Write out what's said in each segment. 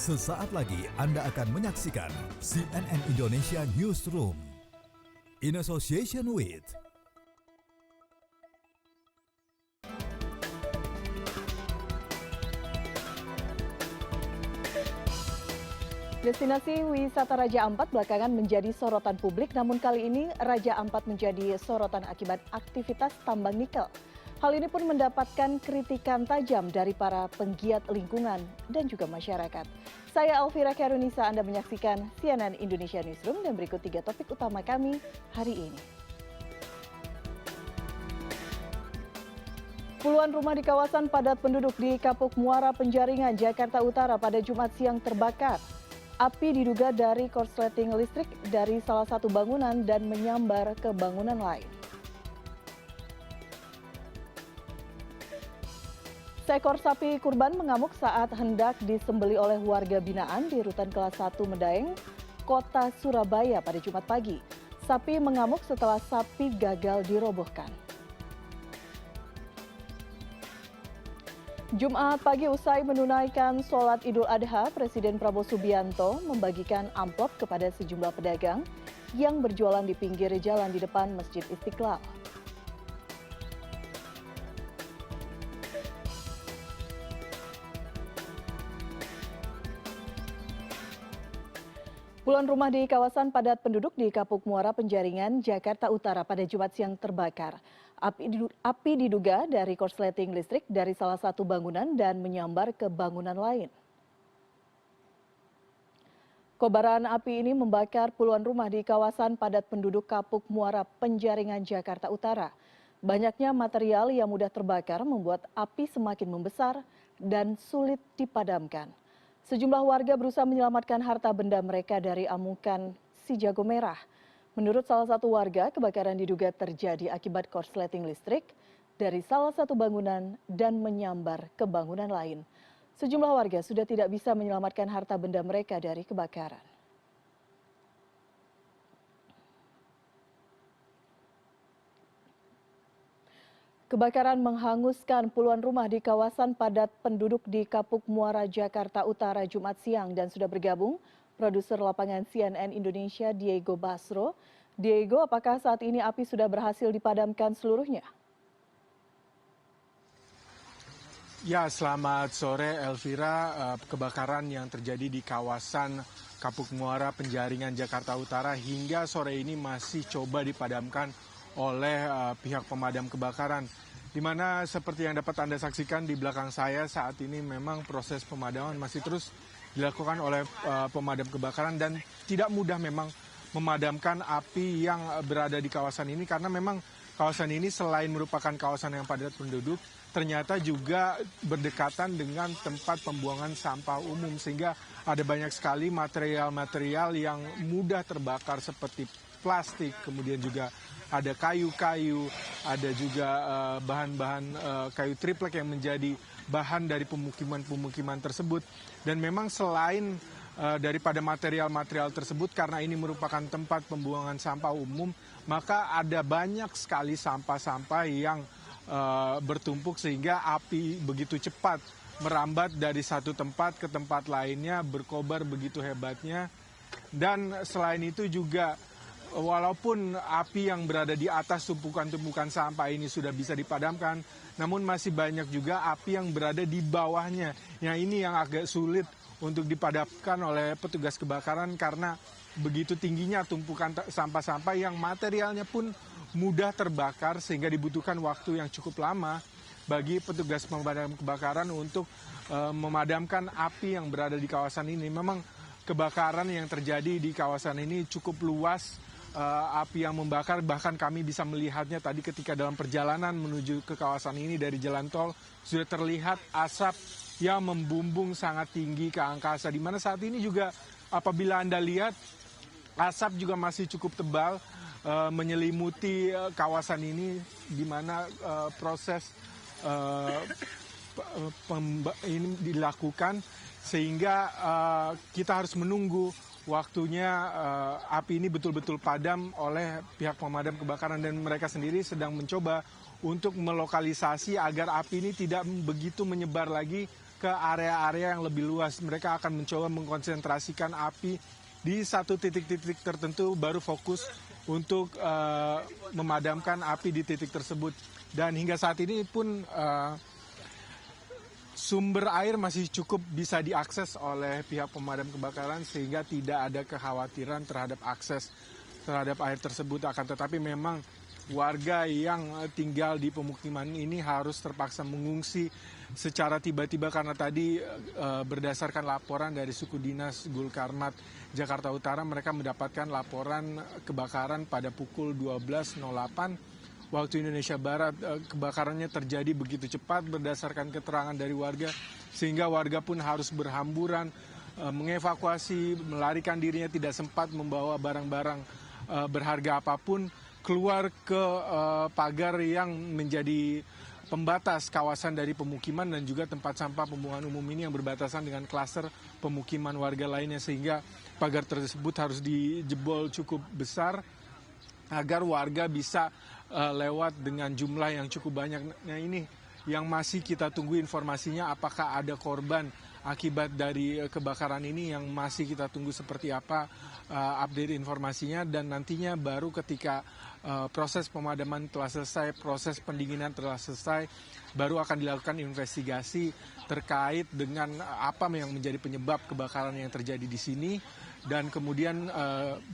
Sesaat lagi Anda akan menyaksikan CNN Indonesia Newsroom in association with Destinasi wisata Raja Ampat belakangan menjadi sorotan publik, namun kali ini Raja Ampat menjadi sorotan akibat aktivitas tambang nikel. Hal ini pun mendapatkan kritikan tajam dari para penggiat lingkungan dan juga masyarakat. Saya Elvira Karunisa, Anda menyaksikan CNN Indonesia Newsroom dan berikut 3 topik utama kami hari ini. Puluhan rumah di kawasan padat penduduk di Kapuk Muara Penjaringan, Jakarta Utara pada Jumat siang terbakar. Api diduga dari korsleting listrik dari salah satu bangunan dan menyambar ke bangunan lain. Seekor sapi kurban mengamuk saat hendak disembeli oleh warga binaan di rutan kelas 1 Medaeng, Kota Surabaya pada Jumat pagi. Sapi mengamuk setelah sapi gagal dirobohkan. Jumat pagi usai menunaikan sholat Idul Adha, Presiden Prabowo Subianto membagikan amplop kepada sejumlah pedagang yang berjualan di pinggir jalan di depan Masjid Istiqlal. Puluhan rumah di kawasan padat penduduk di Kapuk Muara Penjaringan, Jakarta Utara pada Jumat siang terbakar. Api diduga dari korsleting listrik dari salah satu bangunan dan menyambar ke bangunan lain. Kobaran api ini membakar puluhan rumah di kawasan padat penduduk Kapuk Muara Penjaringan, Jakarta Utara. Banyaknya material yang mudah terbakar membuat api semakin membesar dan sulit dipadamkan. Sejumlah warga berusaha menyelamatkan harta benda mereka dari amukan si jago merah. Menurut salah satu warga, kebakaran diduga terjadi akibat korsleting listrik dari salah satu bangunan dan menyambar ke bangunan lain. Sejumlah warga sudah tidak bisa menyelamatkan harta benda mereka dari kebakaran. Kebakaran menghanguskan puluhan rumah di kawasan padat penduduk di Kapuk Muara, Jakarta Utara Jumat siang dan sudah bergabung produser lapangan CNN Indonesia Diego Basro. Diego, apakah saat ini api sudah berhasil dipadamkan seluruhnya? Ya, selamat sore Elvira. Kebakaran yang terjadi di kawasan Kapuk Muara Penjaringan, Jakarta Utara hingga sore ini masih coba dipadamkan oleh pihak pemadam kebakaran. Di mana seperti yang dapat Anda saksikan di belakang saya saat ini memang proses pemadaman masih terus dilakukan oleh pemadam kebakaran dan tidak mudah memang memadamkan api yang berada di kawasan ini karena memang kawasan ini selain merupakan kawasan yang padat penduduk ternyata juga berdekatan dengan tempat pembuangan sampah umum sehingga ada banyak sekali material-material yang mudah terbakar seperti plastik, kemudian juga ada kayu-kayu, ada juga bahan-bahan kayu triplek yang menjadi bahan dari pemukiman-pemukiman tersebut. Dan memang selain daripada material-material tersebut, karena ini merupakan tempat pembuangan sampah umum, maka ada banyak sekali sampah-sampah yang bertumpuk sehingga api begitu cepat merambat dari satu tempat ke tempat lainnya, berkobar begitu hebatnya. Dan selain itu juga walaupun api yang berada di atas tumpukan-tumpukan sampah ini sudah bisa dipadamkan, namun masih banyak juga api yang berada di bawahnya. Yang ini yang agak sulit untuk dipadamkan oleh petugas kebakaran karena begitu tingginya tumpukan sampah-sampah yang materialnya pun mudah terbakar sehingga dibutuhkan waktu yang cukup lama bagi petugas pemadam kebakaran untuk memadamkan api yang berada di kawasan ini. Memang kebakaran yang terjadi di kawasan ini cukup luas. Api yang membakar, bahkan kami bisa melihatnya tadi ketika dalam perjalanan menuju ke kawasan ini dari jalan tol sudah terlihat asap yang membumbung sangat tinggi ke angkasa, di mana saat ini juga apabila Anda lihat asap juga masih cukup tebal menyelimuti kawasan ini, di mana proses ini dilakukan sehingga kita harus menunggu waktunya api ini betul-betul padam oleh pihak pemadam kebakaran dan mereka sendiri sedang mencoba untuk melokalisasi agar api ini tidak begitu menyebar lagi ke area-area yang lebih luas. Mereka akan mencoba mengkonsentrasikan api di satu titik-titik tertentu, baru fokus untuk memadamkan api di titik tersebut. Dan hingga saat ini pun sumber air masih cukup bisa diakses oleh pihak pemadam kebakaran, sehingga tidak ada kekhawatiran terhadap akses terhadap air tersebut. Akan tetapi memang warga yang tinggal di pemukiman ini harus terpaksa mengungsi secara tiba-tiba karena tadi berdasarkan laporan dari suku dinas Gulkarmat Jakarta Utara, mereka mendapatkan laporan kebakaran pada pukul 12.08 waktu Indonesia Barat. Kebakarannya terjadi begitu cepat berdasarkan keterangan dari warga, sehingga warga pun harus berhamburan mengevakuasi, melarikan dirinya, tidak sempat membawa barang-barang berharga apapun keluar ke pagar yang menjadi pembatas kawasan dari pemukiman dan juga tempat sampah pembuangan umum ini yang berbatasan dengan klaster pemukiman warga lainnya, sehingga pagar tersebut harus dijebol cukup besar agar warga bisa lewat dengan jumlah yang cukup banyak. Nah, ini yang masih kita tunggu informasinya, apakah ada korban akibat dari kebakaran ini, yang masih kita tunggu seperti apa update informasinya. Dan nantinya baru ketika proses pemadaman telah selesai, proses pendinginan telah selesai, baru akan dilakukan investigasi terkait dengan apa yang menjadi penyebab kebakaran yang terjadi di sini, dan kemudian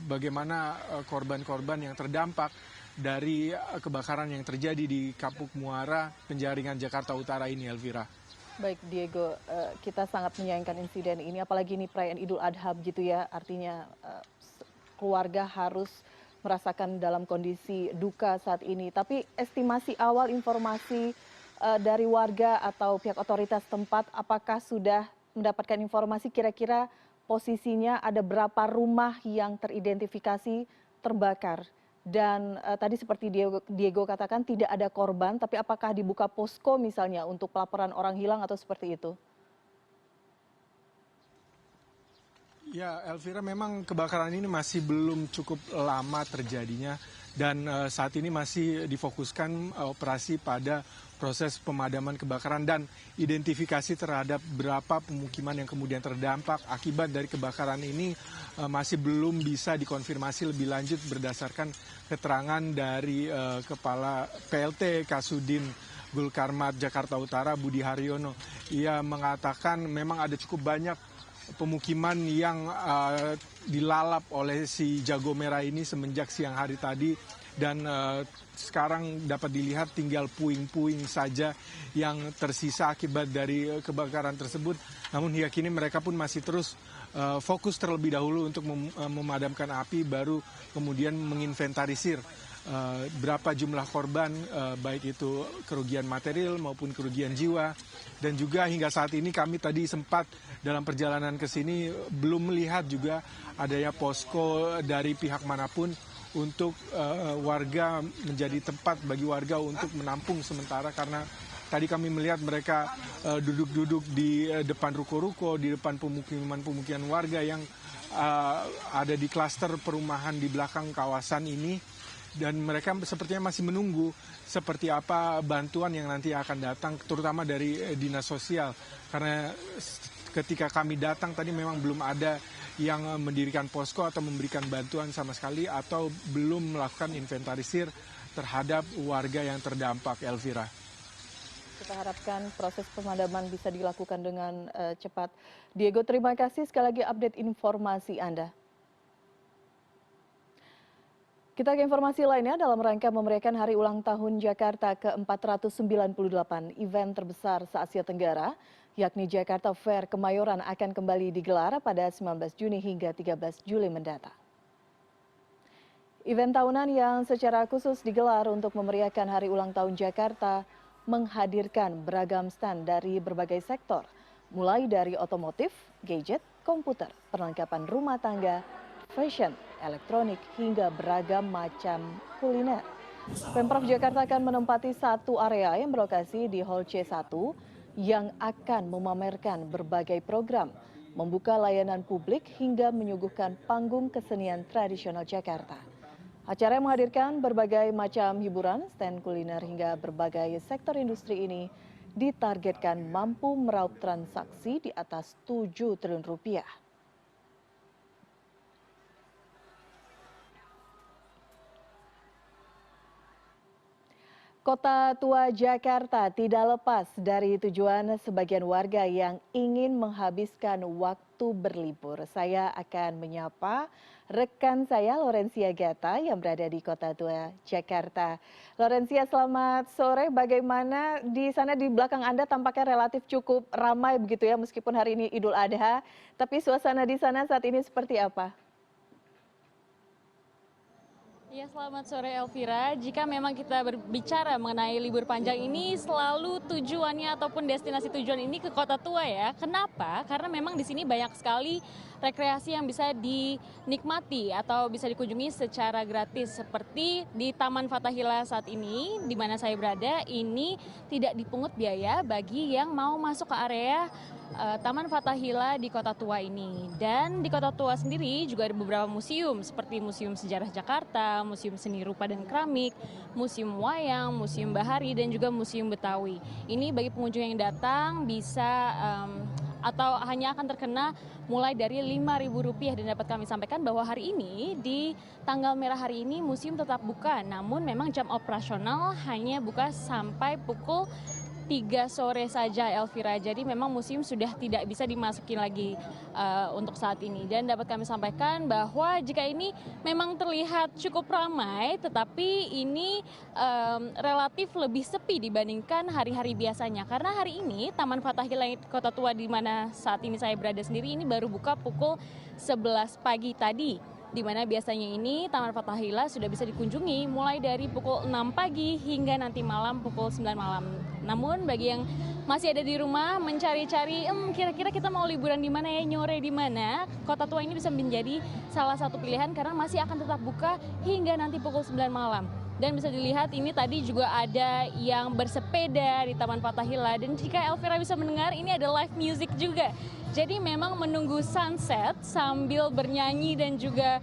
bagaimana korban-korban yang terdampak dari kebakaran yang terjadi di Kapuk Muara, Penjaringan, Jakarta Utara ini, Elvira. Baik Diego, kita sangat menyayangkan insiden ini, apalagi ini perayaan Idul Adha gitu ya, artinya keluarga harus merasakan dalam kondisi duka saat ini. Tapi estimasi awal informasi dari warga atau pihak otoritas tempat, apakah sudah mendapatkan informasi kira-kira posisinya ada berapa rumah yang teridentifikasi terbakar? Dan tadi seperti Diego katakan tidak ada korban, tapi apakah dibuka posko misalnya untuk pelaporan orang hilang atau seperti itu? Ya, Elvira, memang kebakaran ini masih belum cukup lama terjadinya, dan saat ini masih difokuskan operasi pada proses pemadaman kebakaran dan identifikasi terhadap berapa pemukiman yang kemudian terdampak akibat dari kebakaran ini masih belum bisa dikonfirmasi lebih lanjut berdasarkan keterangan dari Kepala PLT Kasudin Gulkarmat Jakarta Utara, Budi Haryono. Ia mengatakan memang ada cukup banyak pemukiman yang dilalap oleh si jago merah ini semenjak siang hari tadi, dan sekarang dapat dilihat tinggal puing-puing saja yang tersisa akibat dari kebakaran tersebut. Namun hingga kini mereka pun masih terus fokus terlebih dahulu untuk memadamkan api, baru kemudian menginventarisir berapa jumlah korban, baik itu kerugian material maupun kerugian jiwa. Dan juga hingga saat ini kami tadi sempat dalam perjalanan ke sini belum melihat juga adanya posko dari pihak manapun untuk warga, menjadi tempat bagi warga untuk menampung sementara, karena tadi kami melihat mereka duduk-duduk di depan ruko-ruko, di depan pemukiman-pemukiman warga yang ada di klaster perumahan di belakang kawasan ini. Dan mereka sepertinya masih menunggu seperti apa bantuan yang nanti akan datang, terutama dari dinas sosial. Karena ketika kami datang tadi memang belum ada yang mendirikan posko atau memberikan bantuan sama sekali, atau belum melakukan inventarisir terhadap warga yang terdampak, Elvira. Kita harapkan proses pemadaman bisa dilakukan dengan cepat. Diego, terima kasih sekali lagi update informasi Anda. Kita ke informasi lainnya. Dalam rangka memeriahkan Hari Ulang Tahun Jakarta ke-498, event terbesar se-Asia Tenggara, yakni Jakarta Fair Kemayoran, akan kembali digelar pada 19 Juni hingga 13 Juli mendatang. Event tahunan yang secara khusus digelar untuk memeriahkan Hari Ulang Tahun Jakarta menghadirkan beragam stand dari berbagai sektor, mulai dari otomotif, gadget, komputer, perlengkapan rumah tangga, fashion, elektronik, hingga beragam macam kuliner. Pemprov Jakarta akan menempati satu area yang berlokasi di Hall C1 yang akan memamerkan berbagai program, membuka layanan publik hingga menyuguhkan panggung kesenian tradisional Jakarta. Acara yang menghadirkan berbagai macam hiburan, stand kuliner hingga berbagai sektor industri ini ditargetkan mampu meraup transaksi di atas 7 triliun rupiah. Kota tua Jakarta tidak lepas dari tujuan sebagian warga yang ingin menghabiskan waktu berlibur. Saya akan menyapa rekan saya Lorencia Gata yang berada di Kota Tua Jakarta. Lorencia, selamat sore. Bagaimana di sana, di belakang Anda tampaknya relatif cukup ramai begitu ya, meskipun hari ini Idul Adha. Tapi suasana di sana saat ini seperti apa? Ya, selamat sore Elvira. Jika memang kita berbicara mengenai libur panjang ini, selalu tujuannya ataupun destinasi tujuan ini ke Kota Tua ya. Kenapa? Karena memang di sini banyak sekali rekreasi yang bisa dinikmati atau bisa dikunjungi secara gratis. Seperti di Taman Fathahillah saat ini, di mana saya berada, ini tidak dipungut biaya bagi yang mau masuk ke area Taman Fathahillah di Kota Tua ini. Dan di Kota Tua sendiri juga ada beberapa museum seperti Museum Sejarah Jakarta, Museum Seni Rupa dan Keramik, Museum Wayang, Museum Bahari, dan juga Museum Betawi. Ini bagi pengunjung yang datang bisa atau hanya akan terkena mulai dari Rp5.000, dan dapat kami sampaikan bahwa hari ini di tanggal merah hari ini museum tetap buka, namun memang jam operasional hanya buka sampai pukul 3 sore saja Elvira. Jadi memang museum sudah tidak bisa dimasuki lagi untuk saat ini. Dan dapat kami sampaikan bahwa jika ini memang terlihat cukup ramai, tetapi ini relatif lebih sepi dibandingkan hari-hari biasanya. Karena hari ini Taman Fathahillah Kota Tua di mana saat ini saya berada sendiri ini baru buka pukul 11 pagi tadi. Di mana biasanya ini Taman Fathahillah sudah bisa dikunjungi mulai dari pukul 6 pagi hingga nanti malam pukul 9 malam. Namun bagi yang masih ada di rumah mencari-cari kira-kira kita mau liburan di mana ya, nyore di mana, Kota Tua ini bisa menjadi salah satu pilihan karena masih akan tetap buka hingga nanti pukul 9 malam. Dan bisa dilihat ini tadi juga ada yang bersepeda di Taman Fathahillah. Dan jika Elvira bisa mendengar, ini ada live music juga. Jadi memang menunggu sunset sambil bernyanyi dan juga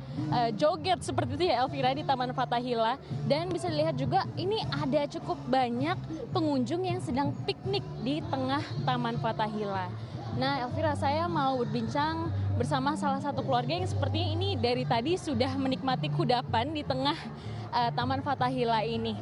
joget seperti itu ya Elvira di Taman Fathahillah. Dan bisa dilihat juga ini ada cukup banyak pengunjung yang sedang piknik di tengah Taman Fathahillah. Nah Elvira, saya mau berbincang bersama salah satu keluarga yang sepertinya ini dari tadi sudah menikmati kudapan di tengah Taman Fathahillah ini.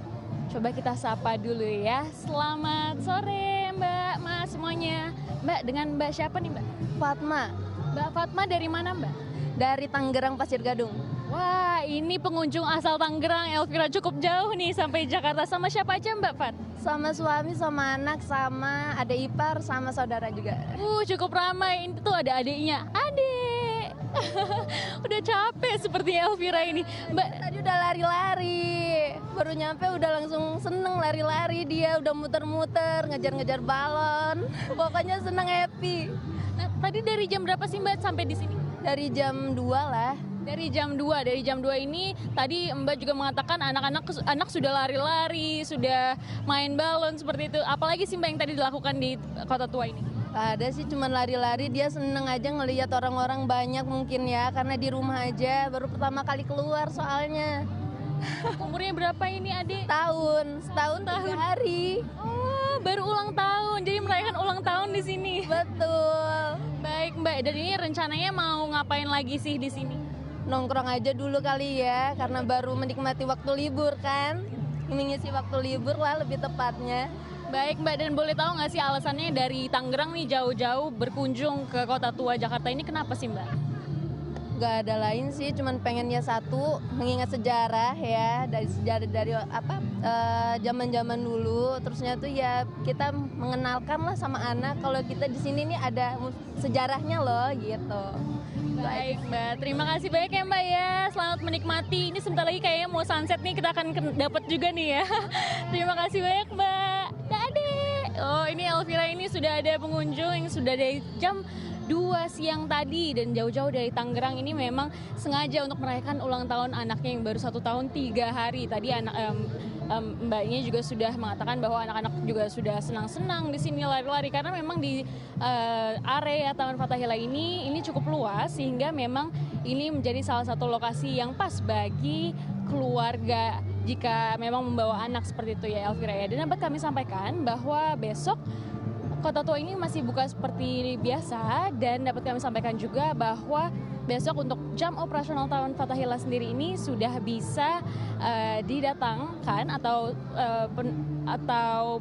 Coba kita sapa dulu ya. Selamat sore Mbak, Mas semuanya. Mbak, dengan Mbak siapa nih Mbak? Fatma, Mbak Fatma dari mana Mbak? dari Tangerang Pasir Gadung. Wah, ini pengunjung asal Tangerang, Elvira, cukup jauh nih sampai Jakarta. Sama siapa aja Mbak Fat? Sama suami, sama anak, sama adik ipar, sama saudara juga. Cukup ramai. Ini tuh ada adiknya. Adik. Udah capek seperti Elvira ini. Mbak, Tadi udah lari-lari, baru nyampe udah langsung seneng lari-lari, dia udah muter-muter, ngejar-ngejar balon. Pokoknya seneng, happy. nah, tadi dari jam berapa sih Mbak sampai di sini? Dari jam 2 lah. Dari jam 2 ini tadi Mbak juga mengatakan anak sudah lari-lari, sudah main balon seperti itu. Apalagi sih Mbak yang tadi dilakukan di Kota Tua ini? Ada sih cuman lari-lari, dia seneng aja ngelihat orang-orang banyak mungkin ya, karena di rumah aja, baru pertama kali keluar soalnya. Umurnya berapa ini adik? Setahun 3 hari. Oh, baru ulang tahun, jadi merayakan ulang tahun di sini. Betul. Baik Mbak, dan ini rencananya mau ngapain lagi sih di sini? Nongkrong aja dulu kali ya, karena baru menikmati waktu libur kan. Mengisi waktu libur lah lebih tepatnya. Baik Mbak, dan boleh tahu nggak sih alasannya dari Tangerang nih jauh-jauh berkunjung ke Kota Tua Jakarta ini kenapa sih Mbak? Gak ada lain sih, cuman pengennya satu mengingat sejarah ya, dari sejarah dari zaman-zaman dulu. Terusnya tuh ya kita mengenalkan lah sama anak kalau kita di sini nih ada sejarahnya loh gitu. Baik Mbak, terima kasih banyak ya Mbak ya. Selamat menikmati. Ini sebentar lagi kayaknya mau sunset nih, kita akan dapat juga nih ya. Terima kasih banyak Mbak. Adik. Oh, ini Elvira, ini sudah ada pengunjung yang sudah dari jam 2 siang tadi dan jauh-jauh dari Tangerang ini memang sengaja untuk merayakan ulang tahun anaknya yang baru 1 tahun 3 hari. Tadi mbaknya juga sudah mengatakan bahwa anak-anak juga sudah senang-senang di sini lari-lari karena memang di area Taman Fathahillah ini cukup luas sehingga memang ini menjadi salah satu lokasi yang pas bagi keluarga jika memang membawa anak seperti itu ya Elvira ya. Dan dapat kami sampaikan bahwa besok Kota Tua ini masih buka seperti biasa, dan dapat kami sampaikan juga bahwa besok untuk jam operasional Taman Fathahillah sendiri ini sudah bisa didatangkan atau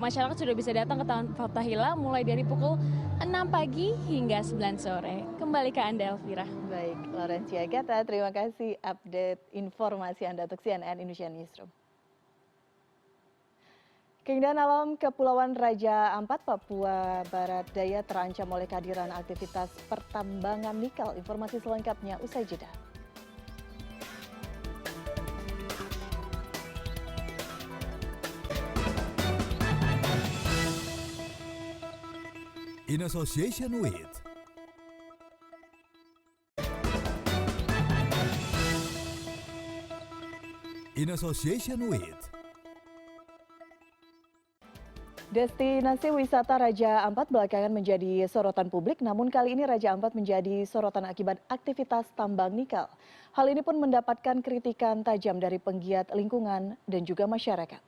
masyarakat sudah bisa datang ke Taman Fathahillah mulai dari pukul 6 pagi hingga 9 sore. Kembali ke Anda Elvira. Baik, Laurencia Gata, terima kasih update informasi Anda untuk CNN Indonesia Newsroom. Keindahan alam Kepulauan Raja Ampat, Papua Barat Daya terancam oleh kehadiran aktivitas pertambangan nikel. Informasi selengkapnya usai jeda. In association with Destinasi wisata Raja Ampat belakangan menjadi sorotan publik, namun kali ini Raja Ampat menjadi sorotan akibat aktivitas tambang nikel. Hal ini pun mendapatkan kritikan tajam dari penggiat lingkungan dan juga masyarakat.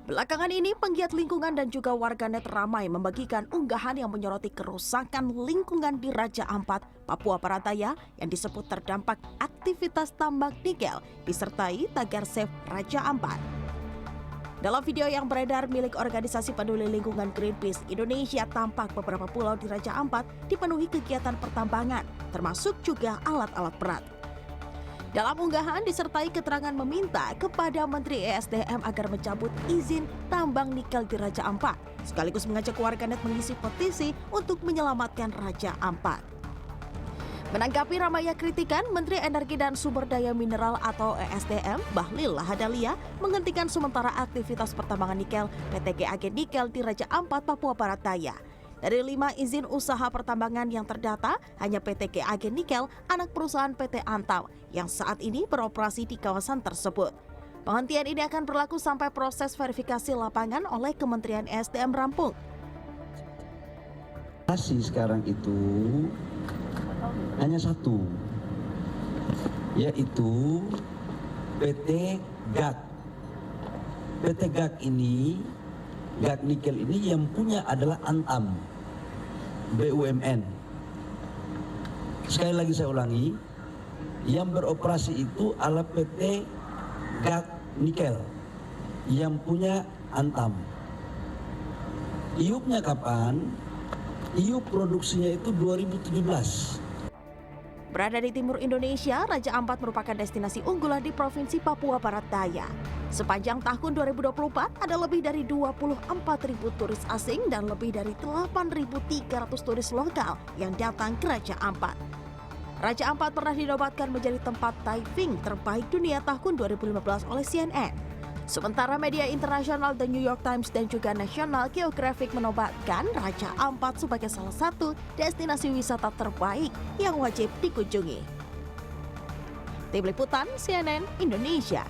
Belakangan ini, penggiat lingkungan dan juga warganet ramai membagikan unggahan yang menyoroti kerusakan lingkungan di Raja Ampat, Papua Barat Daya yang disebut terdampak aktivitas tambang nikel, disertai tagar Save Raja Ampat. Dalam video yang beredar milik organisasi peduli lingkungan Greenpeace Indonesia, tampak beberapa pulau di Raja Ampat dipenuhi kegiatan pertambangan, termasuk juga alat-alat berat. Dalam unggahan disertai keterangan meminta kepada Menteri ESDM agar mencabut izin tambang nikel di Raja Ampat, sekaligus mengajak warganet mengisi petisi untuk menyelamatkan Raja Ampat. Menanggapi ramainya kritikan, Menteri Energi dan Sumber Daya Mineral atau ESDM, Bahlil Lahadalia, menghentikan sementara aktivitas pertambangan nikel PT GAG Nikel di Raja Ampat, Papua Barat Daya. Dari 5 izin usaha pertambangan yang terdata, hanya PT GAG Nikel, anak perusahaan PT Antam, yang saat ini beroperasi di kawasan tersebut. Penghentian ini akan berlaku sampai proses verifikasi lapangan oleh Kementerian ESDM rampung. Sekarang itu hanya satu, yaitu PT GAG. PT GAG ini, GAG Nikel ini yang punya adalah Antam, BUMN. Sekali lagi saya ulangi, yang beroperasi itu adalah PT GAG Nikel, yang punya Antam. IUP-nya kapan? IUP produksinya itu 2017. Berada di timur Indonesia, Raja Ampat merupakan destinasi unggulan di Provinsi Papua Barat Daya. Sepanjang tahun 2024, ada lebih dari 24.000 turis asing dan lebih dari 8.300 turis lokal yang datang ke Raja Ampat. Raja Ampat pernah dinobatkan menjadi tempat diving terbaik dunia tahun 2015 oleh CNN. Sementara media internasional The New York Times dan juga National Geographic menobatkan Raja Ampat sebagai salah satu destinasi wisata terbaik yang wajib dikunjungi. Tim Liputan CNN Indonesia.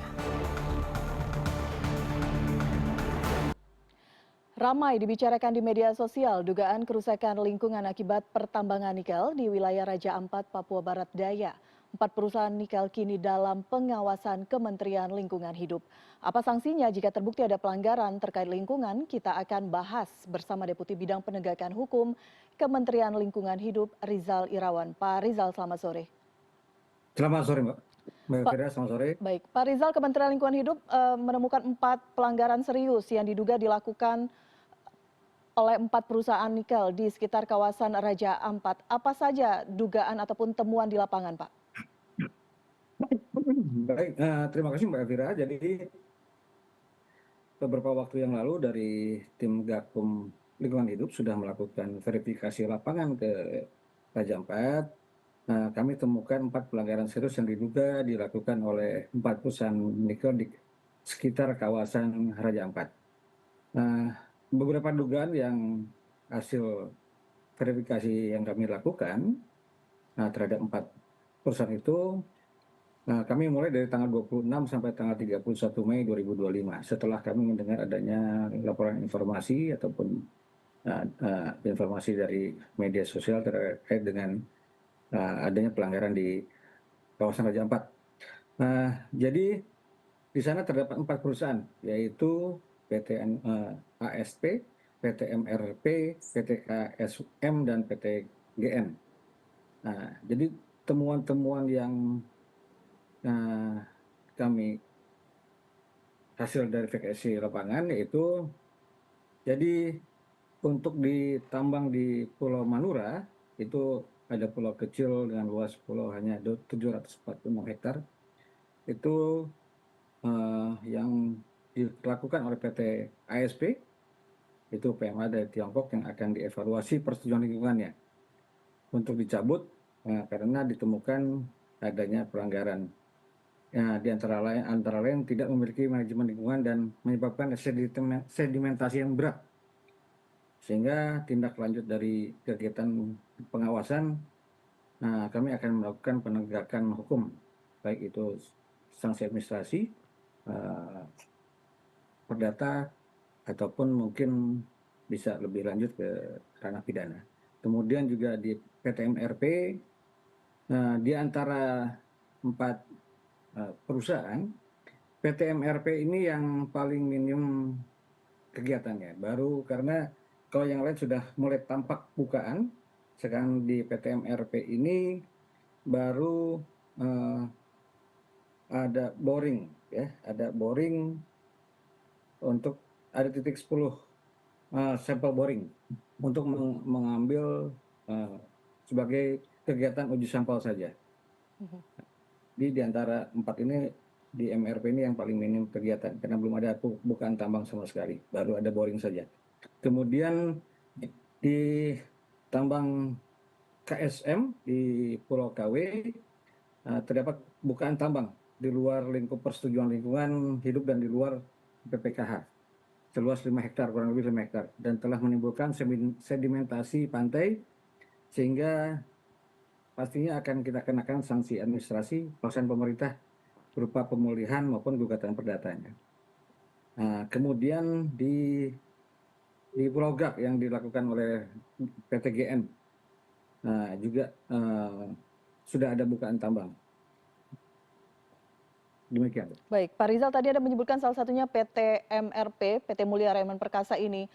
Ramai dibicarakan di media sosial dugaan kerusakan lingkungan akibat pertambangan nikel di wilayah Raja Ampat, Papua Barat Daya. 4 perusahaan nikel kini dalam pengawasan Kementerian Lingkungan Hidup. Apa sanksinya jika terbukti ada pelanggaran terkait lingkungan? Kita akan bahas bersama Deputi Bidang Penegakan Hukum Kementerian Lingkungan Hidup, Rizal Irawan. Pak Rizal, selamat sore. Selamat sore, Mbak. Mbak Elvira, selamat sore. Baik, Pak Rizal, Kementerian Lingkungan Hidup menemukan 4 pelanggaran serius yang diduga dilakukan oleh 4 perusahaan nikel di sekitar kawasan Raja Ampat. Apa saja dugaan ataupun temuan di lapangan, Pak? Baik, terima kasih Mbak Elvira. Jadi beberapa waktu yang lalu dari tim Gakum Lingkungan Hidup sudah melakukan verifikasi lapangan ke Raja Ampat. Kami temukan 4 pelanggaran serius yang diduga dilakukan oleh 4 perusahaan nikel di sekitar kawasan Raja Ampat. Beberapa dugaan yang hasil verifikasi yang kami lakukan terhadap 4 perusahaan itu, kami mulai dari tanggal 26 sampai tanggal 31 Mei 2025 setelah kami mendengar adanya laporan informasi ataupun informasi dari media sosial terkait dengan adanya pelanggaran di kawasan Raja Ampat. Nah, jadi di sana terdapat 4 perusahaan, yaitu PT ASP, PT MRP, PT KSM, dan PT GN. Nah, jadi temuan-temuan yang kami hasil dari verifikasi lapangan yaitu, jadi untuk ditambang di Pulau Manura itu ada pulau kecil dengan luas pulau hanya 746 hektar. Itu yang dilakukan oleh PT ASP, itu PMA dari Tiongkok yang akan dievaluasi persetujuan lingkungannya untuk dicabut karena ditemukan adanya pelanggaran. Ya, di antara lain tidak memiliki manajemen lingkungan dan menyebabkan sedimentasi yang berat. Sehingga tindak lanjut dari kegiatan pengawasan, kami akan melakukan penegakan hukum, baik itu sanksi administrasi, perdata, ataupun mungkin bisa lebih lanjut ke ranah pidana. Kemudian juga di PT MRP, di antara 4 perusahaan, PT MRP ini yang paling minim kegiatannya. Baru karena kalau yang lain sudah mulai tampak bukaan, sekarang di PT MRP ini baru ada boring, ya, ada boring untuk ada titik 10 sampel boring untuk mengambil sebagai kegiatan uji sampel saja. Di antara 4 ini di MRP ini yang paling minim kegiatan karena belum ada bukaan tambang sama sekali, baru ada boring saja. Kemudian di tambang KSM di Pulau KW terdapat bukaan tambang di luar lingkup persetujuan lingkungan hidup dan di luar PPKH seluas 5 hektar, kurang lebih 5 hektar, dan telah menimbulkan sedimentasi pantai sehingga pastinya akan kita kenakan sanksi administrasi pelaksanaan pemerintah berupa pemulihan maupun gugatan perdatanya. Nah, kemudian di Pulau Gak yang dilakukan oleh PT GN, juga sudah ada bukaan tambang. Demikian. Baik, Pak Rizal tadi ada menyebutkan salah satunya PT MRP, PT Mulia Raymond Perkasa ini.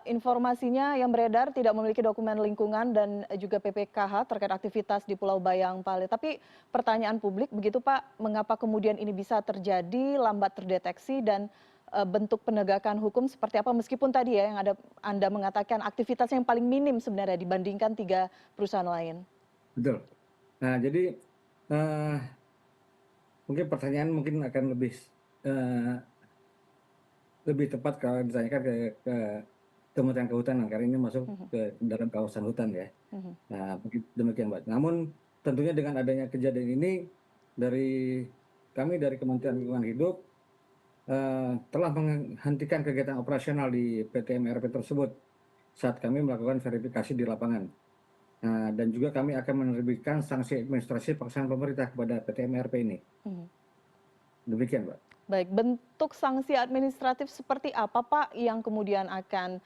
Informasinya yang beredar tidak memiliki dokumen lingkungan dan juga PPKH terkait aktivitas di Pulau Bayangpale. Tapi pertanyaan publik begitu Pak, mengapa kemudian ini bisa terjadi, lambat terdeteksi, dan bentuk penegakan hukum seperti apa, meskipun tadi ya yang Anda mengatakan aktivitas yang paling minim sebenarnya dibandingkan 3 perusahaan lain. Betul. Nah, jadi mungkin pertanyaan mungkin akan lebih tepat kalau ditanyakan ke Kementerian Kehutanan karena ini masuk ke dalam kawasan hutan ya. Nah, demikian Mbak. Namun tentunya dengan adanya kejadian ini kami dari Kementerian Lingkungan Hidup telah menghentikan kegiatan operasional di PT MRP tersebut saat kami melakukan verifikasi di lapangan. Dan juga kami akan menerbitkan sanksi administrasi pelaksanaan pemerintah kepada PT MRP ini. Demikian, Pak. Baik, bentuk sanksi administratif seperti apa Pak yang kemudian akan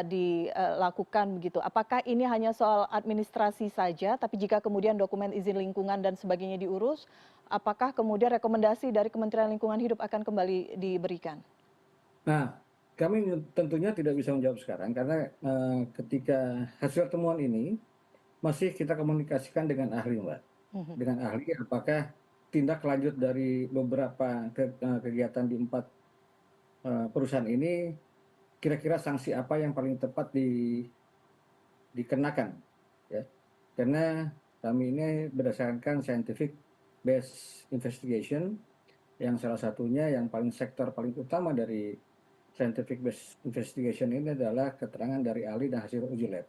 dilakukan begitu? Apakah ini hanya soal administrasi saja, tapi jika kemudian dokumen izin lingkungan dan sebagainya diurus, apakah kemudian rekomendasi dari Kementerian Lingkungan Hidup akan kembali diberikan? Nah, kami tentunya tidak bisa menjawab sekarang karena ketika hasil temuan ini masih kita komunikasikan dengan ahli, Mbak. Dengan ahli apakah tindak lanjut dari beberapa kegiatan di 4 perusahaan ini, kira-kira sanksi apa yang paling tepat dikenakan, ya? Karena kami ini berdasarkan scientific based investigation, yang salah satunya yang sektor paling utama dari scientific based investigation ini adalah keterangan dari ahli dan hasil uji lab.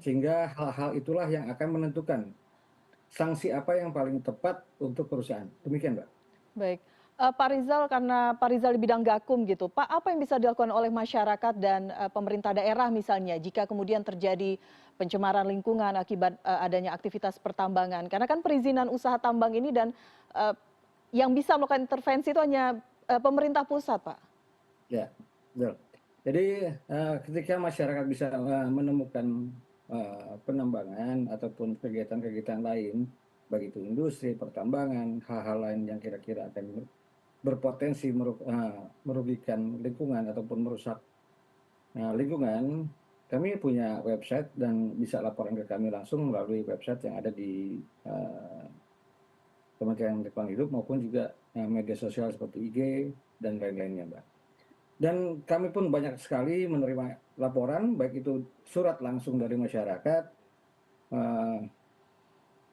Sehingga hal-hal itulah yang akan menentukan sanksi apa yang paling tepat untuk perusahaan. Demikian, Mbak. Baik. Pak Rizal, karena Pak Rizal di bidang gakum gitu, Pak, apa yang bisa dilakukan oleh masyarakat dan pemerintah daerah misalnya jika kemudian terjadi pencemaran lingkungan akibat adanya aktivitas pertambangan? Karena kan perizinan usaha tambang ini dan yang bisa melakukan intervensi itu hanya pemerintah pusat, Pak. Ya, betul. Jadi ketika masyarakat bisa menemukan penambangan ataupun kegiatan-kegiatan lain baik itu industri, pertambangan, hal-hal lain yang kira-kira akan berpotensi merugikan lingkungan ataupun merusak lingkungan, kami punya website dan bisa laporan ke kami langsung melalui website yang ada di Kementerian Lingkungan Hidup maupun juga media sosial seperti IG dan lain-lainnya, Mbak. Dan kami pun banyak sekali menerima laporan, baik itu surat langsung dari masyarakat.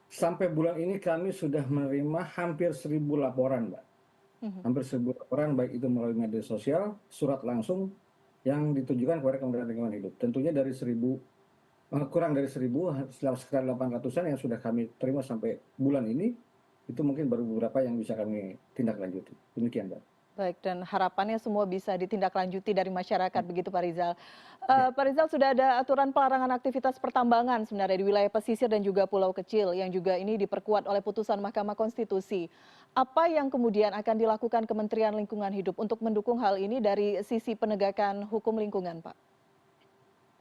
Sampai bulan ini kami sudah menerima hampir 1.000 laporan, Mbak. Hampir 1.000 laporan, baik itu melalui media sosial, surat langsung yang ditujukan kepada Kementerian Lingkungan Hidup. Tentunya dari 1.000, kurang dari 1.000, sekitar 800-an yang sudah kami terima sampai bulan ini, itu mungkin baru beberapa yang bisa kami tindak lanjuti. Demikian, Mbak. Baik, dan harapannya semua bisa ditindaklanjuti dari masyarakat, begitu Pak Rizal. Pak Rizal, sudah ada aturan pelarangan aktivitas pertambangan sebenarnya di wilayah pesisir dan juga pulau kecil yang juga ini diperkuat oleh putusan Mahkamah Konstitusi. Apa yang kemudian akan dilakukan Kementerian Lingkungan Hidup untuk mendukung hal ini dari sisi penegakan hukum lingkungan, Pak?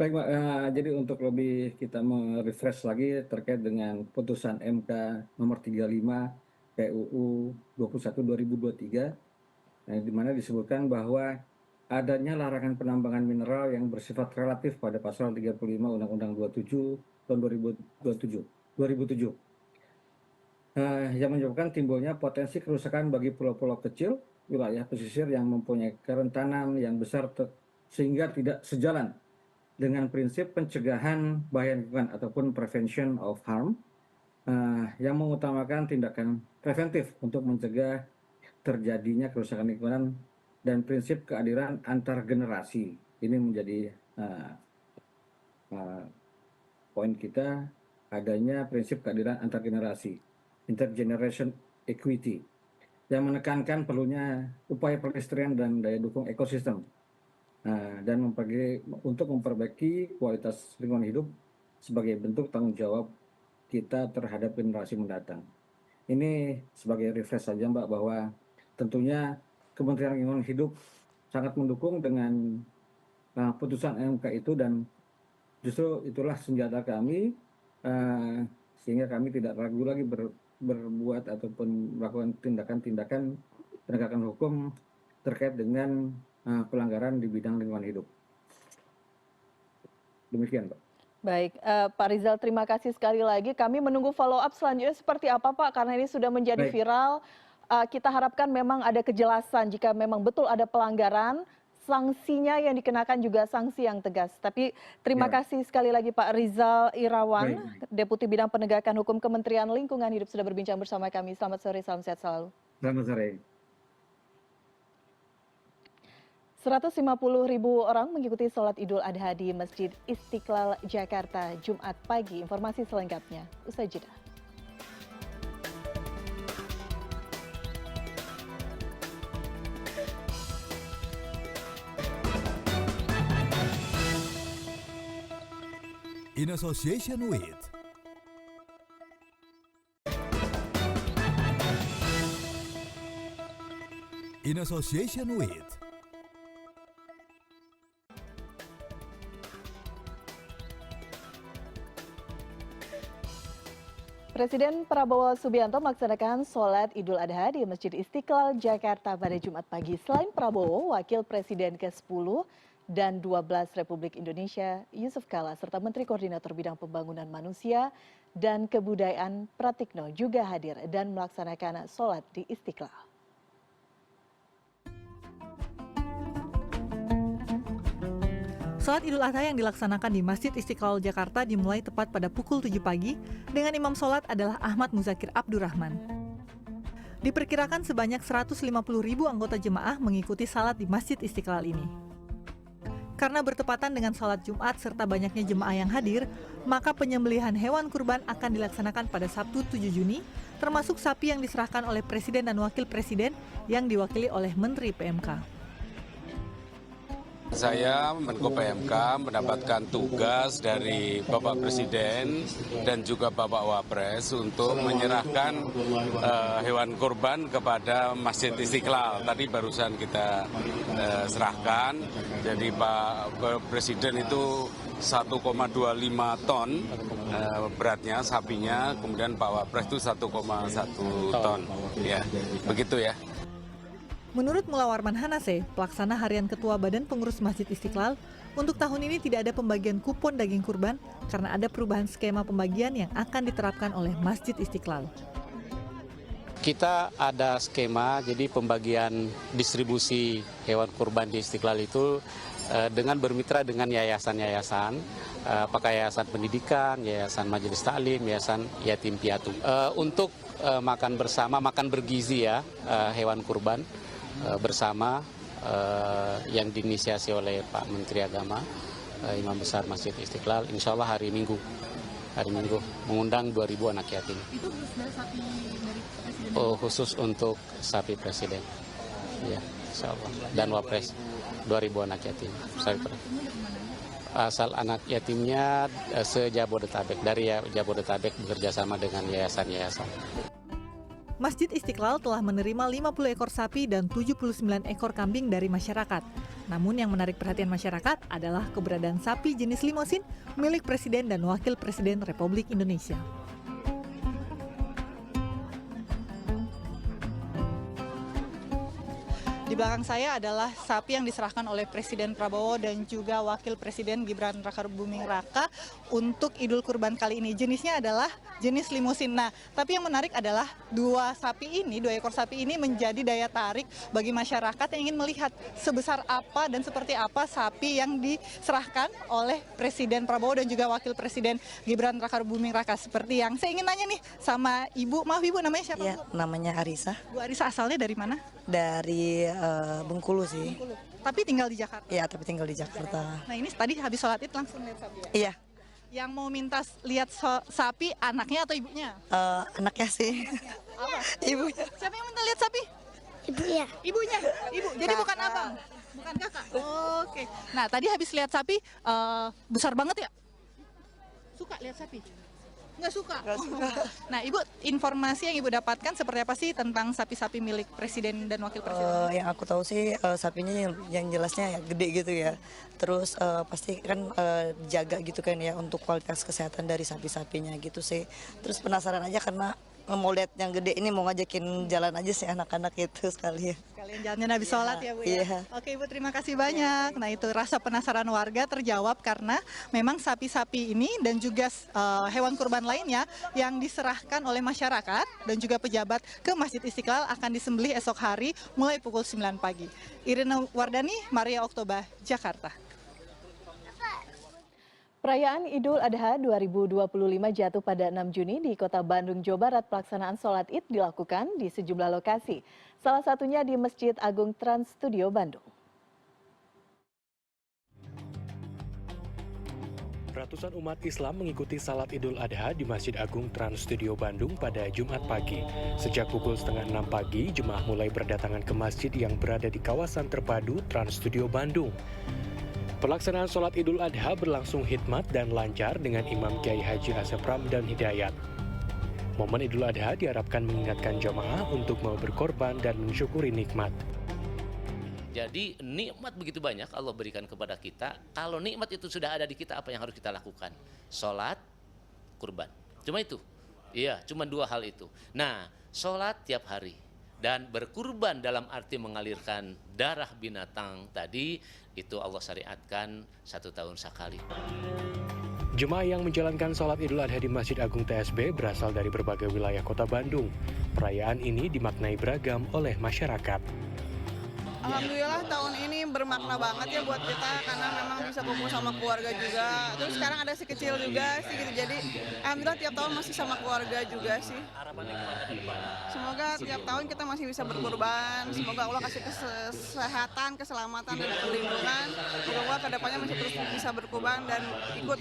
Baik, Mbak. Jadi untuk lebih kita merefresh lagi terkait dengan putusan MK nomor 35 PUU 21/2023, di mana disebutkan bahwa adanya larangan penambangan mineral yang bersifat relatif pada pasal 35 Undang-Undang 27 tahun 2007. Yang menyebabkan timbulnya potensi kerusakan bagi pulau-pulau kecil, wilayah pesisir yang mempunyai kerentanan yang besar sehingga tidak sejalan dengan prinsip pencegahan bahaya lingkungan ataupun prevention of harm, yang mengutamakan tindakan preventif untuk mencegah terjadinya kerusakan lingkungan dan prinsip keadilan antar generasi. Ini menjadi poin kita, adanya prinsip keadilan antar generasi, intergeneration equity, yang menekankan perlunya upaya pelestarian dan daya dukung ekosistem, dan untuk memperbaiki kualitas lingkungan hidup sebagai bentuk tanggung jawab kita terhadap generasi mendatang. Ini sebagai refresh saja, Mbak, bahwa tentunya Kementerian Lingkungan Hidup sangat mendukung dengan putusan MK itu, dan justru itulah senjata kami sehingga kami tidak ragu lagi berbuat ataupun melakukan tindakan-tindakan penegakan hukum terkait dengan pelanggaran di bidang lingkungan hidup. Demikian, Pak. Baik, Pak Rizal, terima kasih sekali lagi. Kami menunggu follow up selanjutnya seperti apa, Pak, karena ini sudah menjadi viral. Kita harapkan memang ada kejelasan jika memang betul ada pelanggaran, sanksinya yang dikenakan juga sanksi yang tegas. Tapi terima kasih sekali lagi Pak Rizal Irawan, Deputi Bidang Penegakan Hukum Kementerian Lingkungan Hidup sudah berbincang bersama kami. Selamat sore, salam sehat selalu. Selamat sore. 150.000 orang mengikuti sholat Idul Adha di Masjid Istiqlal, Jakarta, Jumat pagi. Informasi selengkapnya usai jeda. In association with Presiden Prabowo Subianto melaksanakan sholat Idul Adha di Masjid Istiqlal, Jakarta pada Jumat pagi. Selain Prabowo, Wakil Presiden ke-10 dan 12 Republik Indonesia, Yusuf Kala, serta Menteri Koordinator Bidang Pembangunan Manusia dan Kebudayaan Pratikno juga hadir dan melaksanakan sholat di Istiqlal. Sholat Idul Adha yang dilaksanakan di Masjid Istiqlal Jakarta dimulai tepat pada pukul 7 pagi dengan imam sholat adalah Ahmad Muzakir Abdurrahman. Diperkirakan sebanyak 150.000 anggota jemaah mengikuti salat di Masjid Istiqlal ini. Karena bertepatan dengan sholat Jumat serta banyaknya jemaah yang hadir, maka penyembelihan hewan kurban akan dilaksanakan pada Sabtu 7 Juni, termasuk sapi yang diserahkan oleh Presiden dan Wakil Presiden yang diwakili oleh Menteri PMK. Saya Menko PMK mendapatkan tugas dari Bapak Presiden dan juga Bapak Wapres untuk menyerahkan hewan kurban kepada Masjid Istiqlal. Tadi barusan kita serahkan, jadi Pak Presiden itu 1,25 ton beratnya sapinya, kemudian Pak Wapres itu 1,1 ton. Ya, begitu ya. Menurut Mullah Warman Hanase, pelaksana harian Ketua Badan Pengurus Masjid Istiqlal, untuk tahun ini tidak ada pembagian kupon daging kurban karena ada perubahan skema pembagian yang akan diterapkan oleh Masjid Istiqlal. Kita ada skema, jadi pembagian distribusi hewan kurban di Istiqlal itu dengan bermitra dengan yayasan-yayasan, apakah yayasan pendidikan, yayasan majelis taklim, yayasan yatim piatu. Untuk makan bersama, makan bergizi ya, hewan kurban bersama yang diinisiasi oleh Pak Menteri Agama, Imam Besar Masjid Istiqlal, insya Allah hari Minggu mengundang 2.000 anak yatim. Itu khusus dari sapi dari Presiden? Oh, khusus untuk sapi Presiden, ya, insya Allah. Dan Wapres 2.000 anak yatim. Asal anak yatimnya se-Jabodetabek, dari Jabodetabek bekerja sama dengan yayasan-yayasan. Masjid Istiqlal telah menerima 50 ekor sapi dan 79 ekor kambing dari masyarakat. Namun yang menarik perhatian masyarakat adalah keberadaan sapi jenis limosin milik Presiden dan Wakil Presiden Republik Indonesia. Di belakang saya adalah sapi yang diserahkan oleh Presiden Prabowo dan juga Wakil Presiden Gibran Rakabuming Raka untuk Idul Kurban kali ini. Jenisnya adalah jenis limusin. Nah, tapi yang menarik adalah dua ekor sapi ini menjadi daya tarik bagi masyarakat yang ingin melihat sebesar apa dan seperti apa sapi yang diserahkan oleh Presiden Prabowo dan juga Wakil Presiden Gibran Rakabuming Raka. Seperti yang saya ingin nanya nih sama Ibu. Maaf Ibu, namanya siapa? Ya, namanya Arisa. Bu Arisa, asalnya dari mana? Dari Bengkulu sih. Bengkulu. Tapi tinggal di Jakarta? Iya, tapi tinggal di Jakarta. Nah ini tadi habis sholat id langsung lihat sapi ya? Iya. Yang mau minta lihat sapi anaknya atau ibunya? Anaknya sih. Apa? Ibunya. Siapa yang minta lihat sapi? Ibunya. Ibunya? Ibu, jadi bukan abang? Bukan kakak? Oke. Nah tadi habis lihat sapi, besar banget ya? Suka lihat sapi? Nggak suka? Nah Ibu, informasi yang Ibu dapatkan seperti apa sih tentang sapi-sapi milik Presiden dan Wakil Presiden? Yang aku tahu sih sapinya yang jelasnya ya gede gitu ya. Terus pasti kan jaga gitu kan ya untuk kualitas kesehatan dari sapi-sapinya gitu sih. Terus penasaran aja karena mau lihat yang gede ini, mau ngajakin jalan aja sih anak-anak itu sekalian. Kalian jalannya habis sholat ya Bu ya? Iya. Oke Ibu, terima kasih banyak. Nah itu rasa penasaran warga terjawab karena memang sapi-sapi ini dan juga hewan kurban lainnya yang diserahkan oleh masyarakat dan juga pejabat ke Masjid Istiqlal akan disembelih esok hari mulai pukul 9 pagi. Irina Wardani, Maria Oktober, Jakarta. Perayaan Idul Adha 2025 jatuh pada 6 Juni di Kota Bandung, Jawa Barat. Pelaksanaan sholat Id dilakukan di sejumlah lokasi, salah satunya di Masjid Agung Trans Studio Bandung. Ratusan umat Islam mengikuti salat Idul Adha di Masjid Agung Trans Studio Bandung pada Jumat pagi. Sejak pukul 5:30 pagi, jemaah mulai berdatangan ke masjid yang berada di kawasan terpadu Trans Studio Bandung. Pelaksanaan sholat Idul Adha berlangsung hikmat dan lancar dengan Imam Kiai Haji Asep Ramdan Hidayat. Momen Idul Adha diharapkan mengingatkan jamaah untuk mau berkorban dan mensyukuri nikmat. Jadi nikmat begitu banyak Allah berikan kepada kita. Kalau nikmat itu sudah ada di kita, apa yang harus kita lakukan? Sholat, kurban. Cuma itu. Iya, cuma dua hal itu. Nah, sholat tiap hari. Dan berkurban dalam arti mengalirkan darah binatang tadi, itu Allah syariatkan 1 tahun sekali. Jemaah yang menjalankan sholat Idul Adha di Masjid Agung TSB berasal dari berbagai wilayah kota Bandung. Perayaan ini dimaknai beragam oleh masyarakat. Alhamdulillah tahun ini bermakna banget ya buat kita karena memang bisa kumpul sama keluarga juga. Terus sekarang ada si kecil juga sih gitu. Jadi alhamdulillah tiap tahun masih sama keluarga juga sih. Semoga tiap tahun kita masih bisa berkurban. Semoga Allah kasih kesehatan, keselamatan dan perlindungan. Semoga kedepannya masih terus bisa berkurban. kurban dan ikut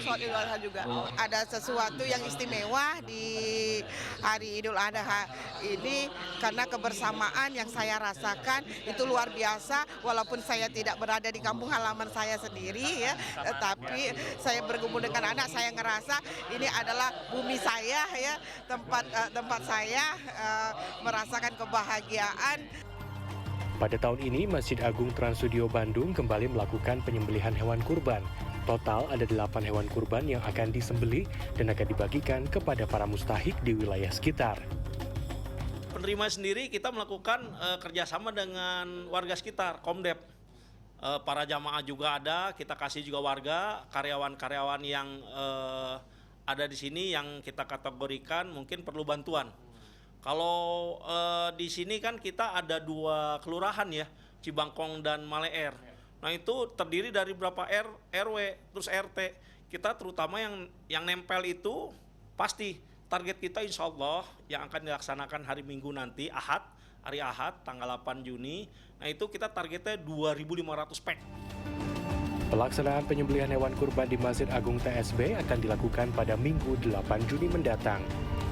sholat Idul Adha juga. Ada sesuatu yang istimewa di hari Idul Adha ini karena kebersamaan yang saya rasakan itu luar biasa. Walaupun saya tidak berada di kampung halaman saya sendiri ya, tetapi saya bergumul dengan anak, saya ngerasa ini adalah bumi saya ya, tempat saya merasakan kebahagiaan. Pada tahun ini, Masjid Agung Trans Studio Bandung kembali melakukan penyembelihan hewan kurban. Total ada 8 hewan kurban yang akan disembelih dan akan dibagikan kepada para mustahik di wilayah sekitar. Penerima sendiri kita melakukan kerjasama dengan warga sekitar, Komdep. Para jamaah juga ada, kita kasih juga warga, karyawan-karyawan yang ada di sini yang kita kategorikan mungkin perlu bantuan. Kalau di sini kan kita ada 2 kelurahan ya, Cibangkong dan Maleer. Nah itu terdiri dari berapa RW, terus RT. Kita terutama yang nempel itu pasti target kita insya Allah yang akan dilaksanakan hari Minggu nanti, hari Ahad, tanggal 8 Juni. Nah itu kita targetnya 2.500 pack. Pelaksanaan penyembelihan hewan kurban di Masjid Agung TSB akan dilakukan pada Minggu 8 Juni mendatang.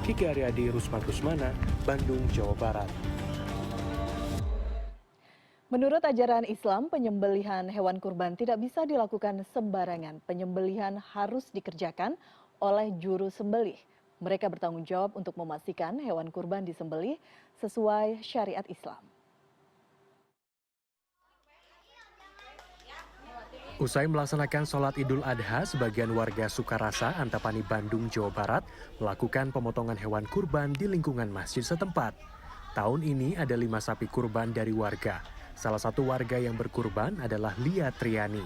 Kiki Aryadi, Rusman Rusmana, Bandung, Jawa Barat. Menurut ajaran Islam, penyembelihan hewan kurban tidak bisa dilakukan sembarangan. Penyembelihan harus dikerjakan oleh juru sembelih. Mereka bertanggung jawab untuk memastikan hewan kurban disembelih sesuai syariat Islam. Usai melaksanakan sholat Idul Adha, sebagian warga Sukarasa, Antapani, Bandung, Jawa Barat melakukan pemotongan hewan kurban di lingkungan masjid setempat. Tahun ini ada 5 sapi kurban dari warga. Salah satu warga yang berkurban adalah Lia Triani.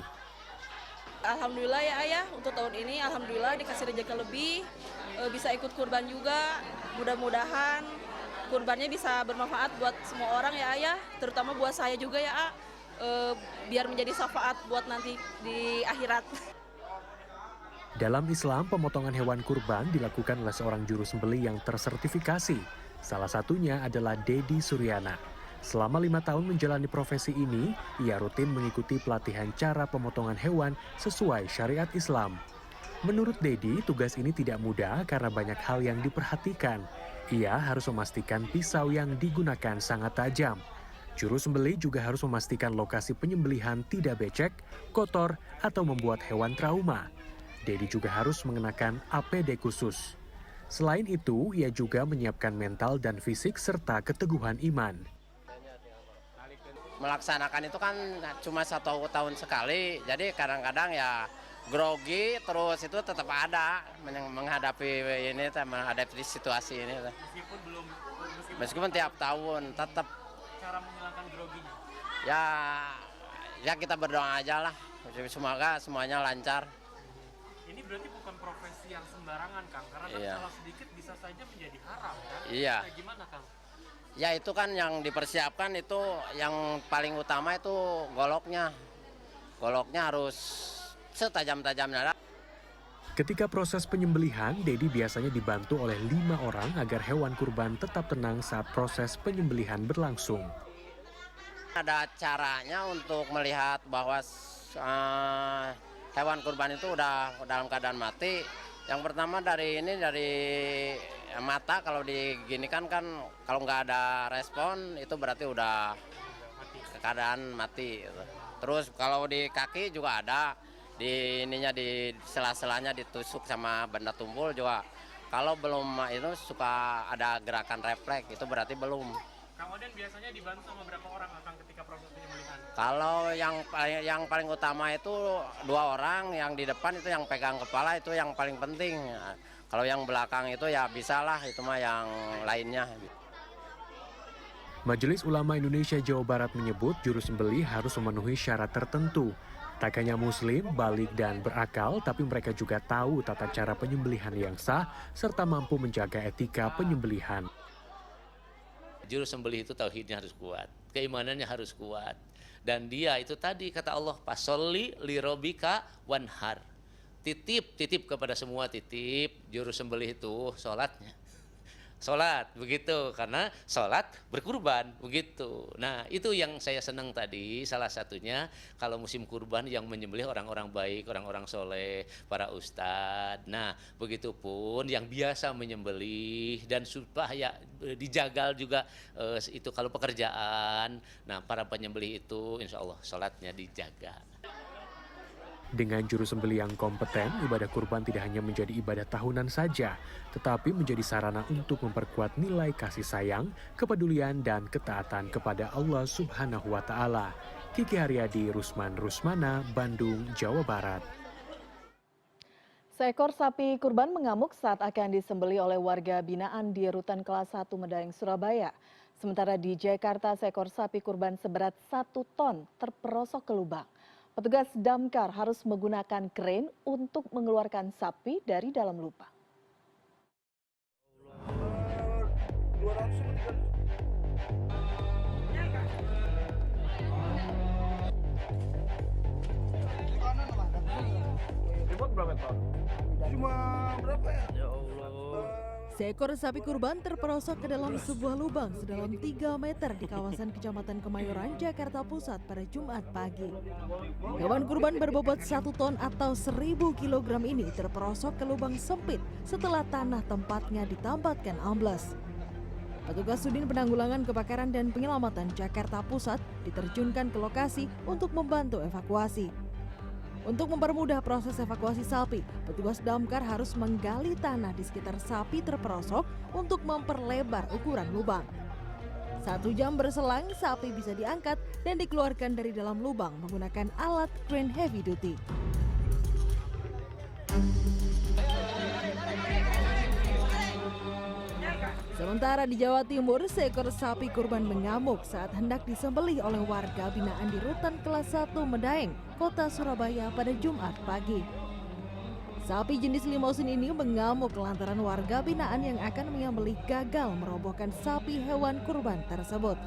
Alhamdulillah ya Ayah, untuk tahun ini alhamdulillah dikasih rezeki lebih, bisa ikut kurban juga. Mudah-mudahan kurbannya bisa bermanfaat buat semua orang ya Ayah, terutama buat saya juga ya A. Biar menjadi syafaat buat nanti di akhirat. Dalam Islam, pemotongan hewan kurban dilakukan oleh seorang juru sembelih yang tersertifikasi. Salah satunya adalah Dedi Suryana. Selama 5 tahun menjalani profesi ini, ia rutin mengikuti pelatihan cara pemotongan hewan sesuai syariat Islam. Menurut Dedi, tugas ini tidak mudah karena banyak hal yang diperhatikan. Ia harus memastikan pisau yang digunakan sangat tajam. Juru sembelih juga harus memastikan lokasi penyembelihan tidak becek, kotor, atau membuat hewan trauma. Dedi juga harus mengenakan APD khusus. Selain itu, ia juga menyiapkan mental dan fisik serta keteguhan iman. Melaksanakan itu kan cuma 1 tahun sekali, jadi kadang-kadang ya grogi, terus itu tetap ada menghadapi situasi ini. Meskipun tiap tahun tetap. Cara menghilangkan groginya? Ya kita berdoa aja lah, semoga semuanya lancar. Ini berarti bukan profesi yang sembarangan Kang, karena kan salah sedikit bisa saja menjadi haram kan? Iya. Nah, gimana Kang? Ya itu kan yang dipersiapkan itu yang paling utama itu goloknya. Goloknya harus setajam-tajamnya. Ketika proses penyembelihan, Dedi biasanya dibantu oleh 5 orang agar hewan kurban tetap tenang saat proses penyembelihan berlangsung. Ada caranya untuk melihat bahwa hewan kurban itu udah dalam keadaan mati. Yang pertama dari mata, kalau diginikan kan kalau nggak ada respon itu berarti udah keadaan mati. Terus kalau di kaki juga ada. Di sela-selanya ditusuk sama benda tumpul juga. Kalau belum itu suka ada gerakan refleks, itu berarti belum. Kang Oden biasanya dibantu sama berapa orang Kang ketika proses penyembelihan? Kalau yang paling utama itu 2 orang, yang di depan itu yang pegang kepala itu yang paling penting. Kalau yang belakang itu ya bisalah, itu mah yang lainnya. Majelis Ulama Indonesia Jawa Barat menyebut juru sembelih harus memenuhi syarat tertentu. Tak hanya muslim, balik, dan berakal, tapi mereka juga tahu tata cara penyembelihan yang sah, serta mampu menjaga etika penyembelihan. Juru sembelih itu tauhidnya harus kuat, keimanannya harus kuat. Dan dia itu tadi kata Allah, fasolli lirobika wanhar. Titip kepada semua, titip. Juru sembelih itu sholatnya sholat begitu, karena sholat berkurban begitu. Nah itu yang saya senang tadi, salah satunya kalau musim kurban yang menyembelih orang-orang baik, orang-orang soleh, para ustadz. Nah begitupun yang biasa menyembelih dan supaya dijagal juga itu kalau pekerjaan. Nah para penyembelih itu insya Allah sholatnya dijaga. Dengan juru sembelih yang kompeten, ibadah kurban tidak hanya menjadi ibadah tahunan saja, tetapi menjadi sarana untuk memperkuat nilai kasih sayang, kepedulian, dan ketaatan kepada Allah Subhanahu wa Ta'ala. Kiki Haryadi, Rusman Rusmana, Bandung, Jawa Barat. Seekor sapi kurban mengamuk saat akan disembelih oleh warga binaan di Rutan Kelas 1 Medaeng, Surabaya. Sementara di Jakarta, seekor sapi kurban seberat 1 ton terperosok ke lubang. Petugas damkar harus menggunakan kren untuk mengeluarkan sapi dari dalam lubang. Cuma berapa ya? Ya Allah. Seekor sapi kurban terperosok ke dalam sebuah lubang sedalam 3 meter di kawasan Kecamatan Kemayoran, Jakarta Pusat pada Jumat pagi. Hewan kurban berbobot 1 ton atau 1000 kg ini terperosok ke lubang sempit setelah tanah tempatnya ditambatkan amblas. Petugas Sudin Penanggulangan Kebakaran dan Penyelamatan Jakarta Pusat diterjunkan ke lokasi untuk membantu evakuasi. Untuk mempermudah proses evakuasi sapi, petugas damkar harus menggali tanah di sekitar sapi terperosok untuk memperlebar ukuran lubang. 1 jam berselang, sapi bisa diangkat dan dikeluarkan dari dalam lubang menggunakan alat crane heavy duty. Sementara di Jawa Timur, seekor sapi kurban mengamuk saat hendak disembelih oleh warga binaan di Rutan Kelas 1 Medaeng, Kota Surabaya pada Jumat pagi. Sapi jenis limousin ini mengamuk lantaran warga binaan yang akan menyembelih gagal merobohkan sapi hewan kurban tersebut.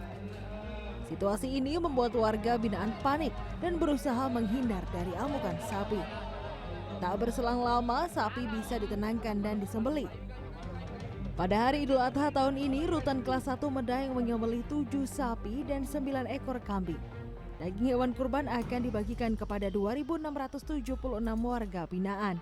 Situasi ini membuat warga binaan panik dan berusaha menghindar dari amukan sapi. Tak berselang lama, sapi bisa ditenangkan dan disembelih. Pada hari Idul Adha tahun ini, Rutan Kelas 1 Medaeng menyembelih 7 sapi dan 9 ekor kambing. Daging hewan kurban akan dibagikan kepada 2.676 warga binaan.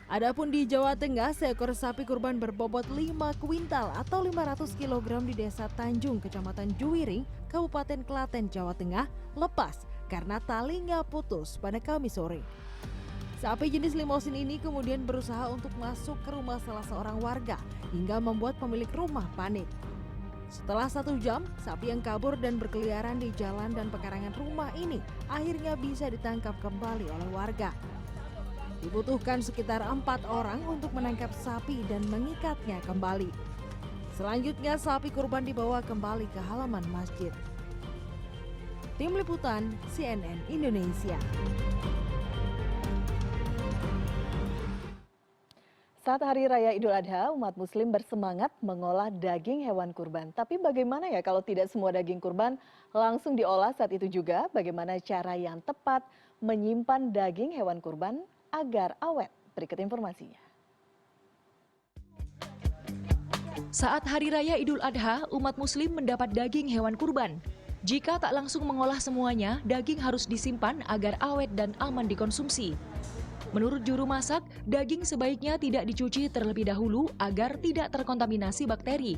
Adapun di Jawa Tengah, seekor sapi kurban berbobot 5 kuintal atau 500 kg di Desa Tanjung, Kecamatan Juwiring, Kabupaten Klaten, Jawa Tengah, lepas karena talinya putus pada Kamis sore. Sapi jenis limousin ini kemudian berusaha untuk masuk ke rumah salah seorang warga hingga membuat pemilik rumah panik. Setelah 1 jam, sapi yang kabur dan berkeliaran di jalan dan pekarangan rumah ini akhirnya bisa ditangkap kembali oleh warga. Dibutuhkan sekitar 4 orang untuk menangkap sapi dan mengikatnya kembali. Selanjutnya, sapi kurban dibawa kembali ke halaman masjid. Tim Liputan CNN Indonesia. Saat Hari Raya Idul Adha, umat Muslim bersemangat mengolah daging hewan kurban. Tapi bagaimana ya kalau tidak semua daging kurban langsung diolah saat itu juga? Bagaimana cara yang tepat menyimpan daging hewan kurban agar awet? Berikut informasinya. Saat Hari Raya Idul Adha, umat Muslim mendapat daging hewan kurban. Jika tak langsung mengolah semuanya, daging harus disimpan agar awet dan aman dikonsumsi. Menurut juru masak, daging sebaiknya tidak dicuci terlebih dahulu agar tidak terkontaminasi bakteri.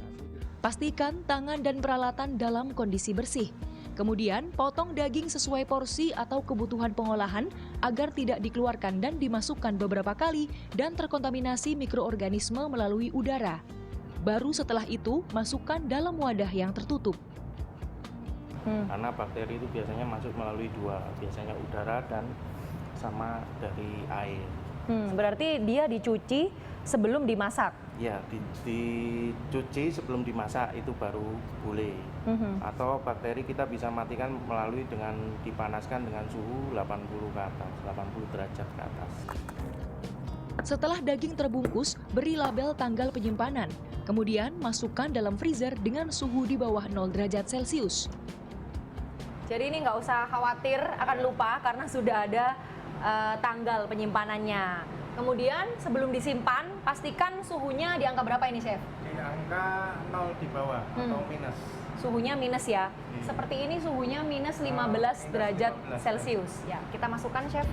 Pastikan tangan dan peralatan dalam kondisi bersih. Kemudian, potong daging sesuai porsi atau kebutuhan pengolahan agar tidak dikeluarkan dan dimasukkan beberapa kali dan terkontaminasi mikroorganisme melalui udara. Baru setelah itu, masukkan dalam wadah yang tertutup. Karena bakteri itu biasanya masuk melalui 2, biasanya udara dan sama dari air. Berarti dia dicuci sebelum dimasak? Ya, dicuci sebelum dimasak itu baru boleh. Atau bakteri kita bisa matikan melalui dengan dipanaskan dengan suhu 80 ke atas, 80 derajat ke atas. Setelah daging terbungkus, beri label tanggal penyimpanan. Kemudian masukkan dalam freezer dengan suhu di bawah 0 derajat Celcius. Jadi ini nggak usah khawatir akan lupa karena sudah ada tanggal penyimpanannya. Kemudian sebelum disimpan, pastikan suhunya di angka berapa ini, Chef? Di angka 0 di bawah atau minus. Suhunya minus ya. Seperti ini suhunya minus 15 derajat Celcius. Ya, kita masukkan, Chef.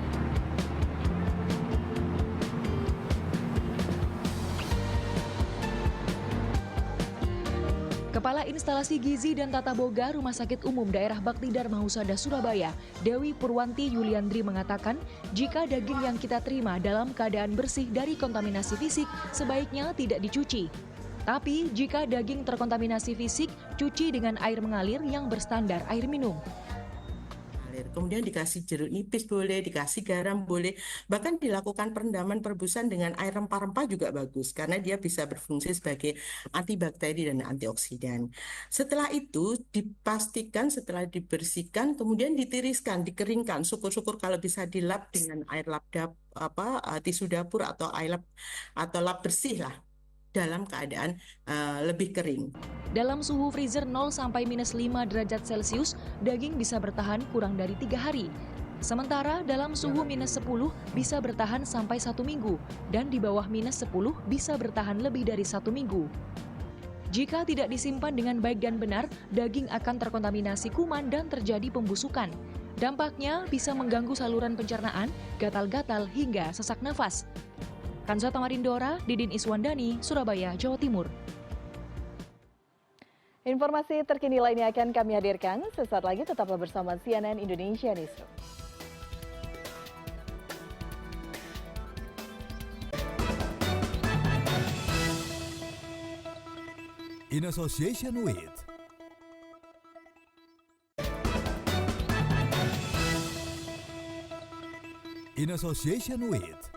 Kepala Instalasi Gizi dan Tata Boga Rumah Sakit Umum Daerah Bakti Dharma Husada Surabaya, Dewi Purwanti Yuliandri mengatakan, jika daging yang kita terima dalam keadaan bersih dari kontaminasi fisik, sebaiknya tidak dicuci. Tapi jika daging terkontaminasi fisik, cuci dengan air mengalir yang berstandar air minum. Kemudian dikasih jeruk nipis boleh, dikasih garam boleh, bahkan dilakukan perendaman perebusan dengan air rempah-rempah juga bagus karena dia bisa berfungsi sebagai antibakteri dan antioksidan. Setelah itu dipastikan setelah dibersihkan kemudian ditiriskan, dikeringkan, syukur-syukur kalau bisa dilap dengan air lap tisu dapur atau air lap atau lap bersih lah, dalam keadaan lebih kering. Dalam suhu freezer 0 sampai minus 5 derajat Celcius, daging bisa bertahan kurang dari 3 hari. Sementara dalam suhu minus 10 bisa bertahan sampai 1 minggu, dan di bawah minus 10 bisa bertahan lebih dari 1 minggu. Jika tidak disimpan dengan baik dan benar, daging akan terkontaminasi kuman dan terjadi pembusukan. Dampaknya bisa mengganggu saluran pencernaan, gatal-gatal hingga sesak nafas. Kanza Tamarindora, Didin Iswandani, Surabaya, Jawa Timur. Informasi terkini lainnya akan kami hadirkan. Sesaat lagi tetaplah bersama CNN Indonesia Newsroom. In association with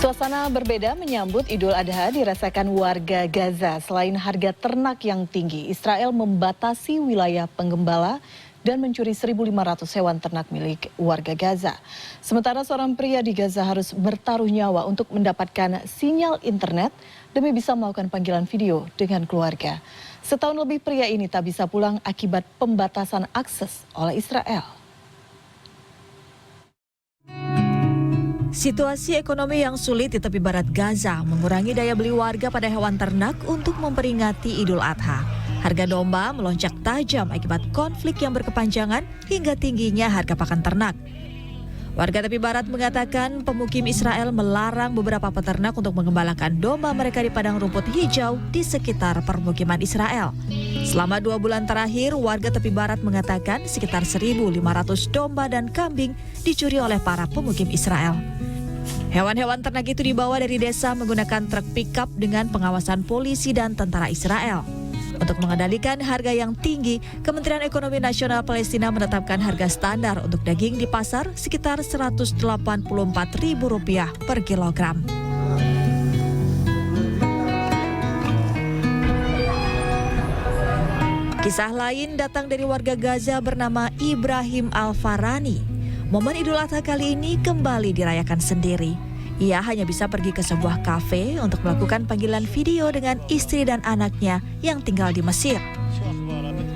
Suasana berbeda menyambut Idul Adha dirasakan warga Gaza. Selain harga ternak yang tinggi, Israel membatasi wilayah penggembala dan mencuri 1.500 hewan ternak milik warga Gaza. Sementara seorang pria di Gaza harus bertaruh nyawa untuk mendapatkan sinyal internet demi bisa melakukan panggilan video dengan keluarga. Setahun lebih pria ini tak bisa pulang akibat pembatasan akses oleh Israel. Situasi ekonomi yang sulit di tepi barat Gaza mengurangi daya beli warga pada hewan ternak untuk memperingati Idul Adha. Harga domba melonjak tajam akibat konflik yang berkepanjangan hingga tingginya harga pakan ternak. Warga tepi barat mengatakan pemukim Israel melarang beberapa peternak untuk mengembalakan domba mereka di padang rumput hijau di sekitar permukiman Israel. Selama 2 bulan terakhir, warga tepi barat mengatakan sekitar 1.500 domba dan kambing dicuri oleh para pemukim Israel. Hewan-hewan ternak itu dibawa dari desa menggunakan truk pickup dengan pengawasan polisi dan tentara Israel. Untuk mengendalikan harga yang tinggi, Kementerian Ekonomi Nasional Palestina menetapkan harga standar untuk daging di pasar sekitar Rp184.000 per kilogram. Kisah lain datang dari warga Gaza bernama Ibrahim Al-Farani. Momen Idul Adha kali ini kembali dirayakan sendiri. Ia hanya bisa pergi ke sebuah kafe untuk melakukan panggilan video dengan istri dan anaknya yang tinggal di Mesir.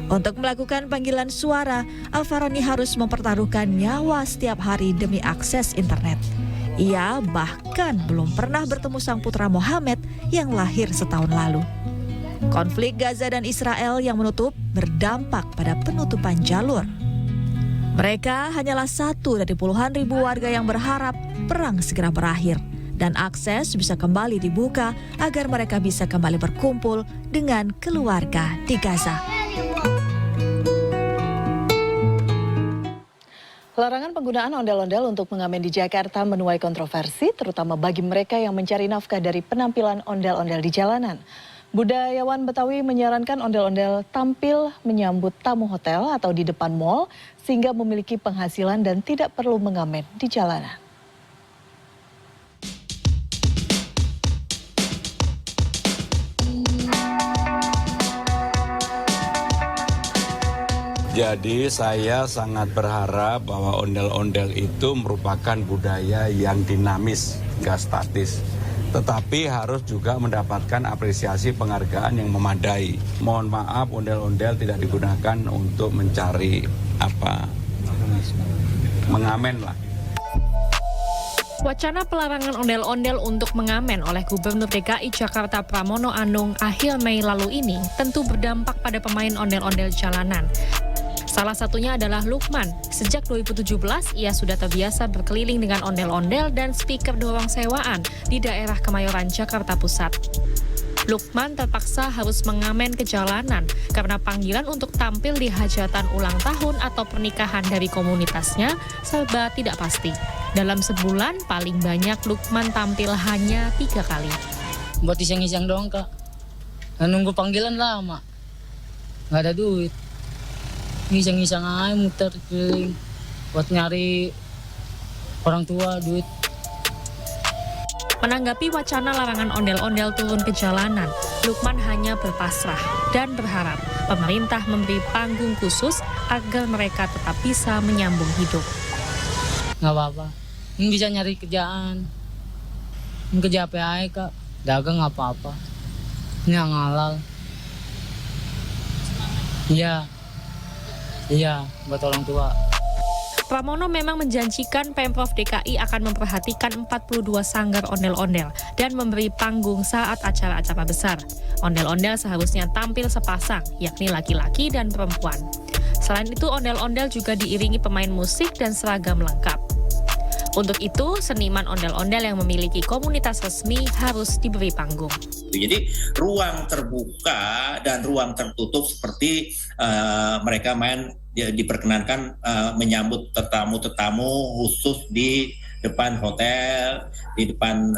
Untuk melakukan panggilan suara, Al-Farani harus mempertaruhkan nyawa setiap hari demi akses internet. Ia bahkan belum pernah bertemu sang putra Mohammed yang lahir setahun lalu. Konflik Gaza dan Israel yang menutup berdampak pada penutupan jalur. Mereka hanyalah satu dari puluhan ribu warga yang berharap perang segera berakhir dan akses bisa kembali dibuka agar mereka bisa kembali berkumpul dengan keluarga di Gaza. Larangan penggunaan ondel-ondel untuk mengamen di Jakarta menuai kontroversi, terutama bagi mereka yang mencari nafkah dari penampilan ondel-ondel di jalanan. Budayawan Betawi menyarankan ondel-ondel tampil menyambut tamu hotel atau di depan mal sehingga memiliki penghasilan dan tidak perlu mengamen di jalanan. Jadi saya sangat berharap bahwa ondel-ondel itu merupakan budaya yang dinamis, nggak statis. Tetapi harus juga mendapatkan apresiasi penghargaan yang memadai. Mohon maaf, ondel-ondel tidak digunakan untuk mencari mengamen lah. Wacana pelarangan ondel-ondel untuk mengamen oleh Gubernur DKI Jakarta Pramono Anung akhir Mei lalu ini tentu berdampak pada pemain ondel-ondel jalanan. Salah satunya adalah Lukman. Sejak 2017, ia sudah terbiasa berkeliling dengan ondel-ondel dan speaker dorong sewaan di daerah Kemayoran, Jakarta Pusat. Lukman terpaksa harus mengamen ke jalanan karena panggilan untuk tampil di hajatan ulang tahun atau pernikahan dari komunitasnya serba tidak pasti. Dalam sebulan, paling banyak Lukman tampil hanya 3 kali. Buat iseng-iseng doang, Kak. Nunggu panggilan lama. Nggak ada duit. Iseng-iseng aja muter keliling. Buat nyari orang tua duit. Menanggapi wacana larangan ondel-ondel turun ke jalanan, Lukman hanya berpasrah dan berharap pemerintah memberi panggung khusus agar mereka tetap bisa menyambung hidup. Nggak apa-apa. Ini bisa nyari kerjaan. Ini kerja apa aja, Kak. Dagang nggak apa-apa. Ini yang halal. Iya, buat orang tua. Pramono memang menjanjikan Pemprov DKI akan memperhatikan 42 sanggar ondel-ondel dan memberi panggung saat acara-acara besar. Ondel-ondel seharusnya tampil sepasang, yakni laki-laki dan perempuan. Selain itu, ondel-ondel juga diiringi pemain musik dan seragam lengkap. Untuk itu, seniman ondel-ondel yang memiliki komunitas resmi harus diberi panggung. Jadi ruang terbuka dan ruang tertutup seperti mereka main diperkenankan menyambut tetamu-tetamu khusus di depan hotel, di depan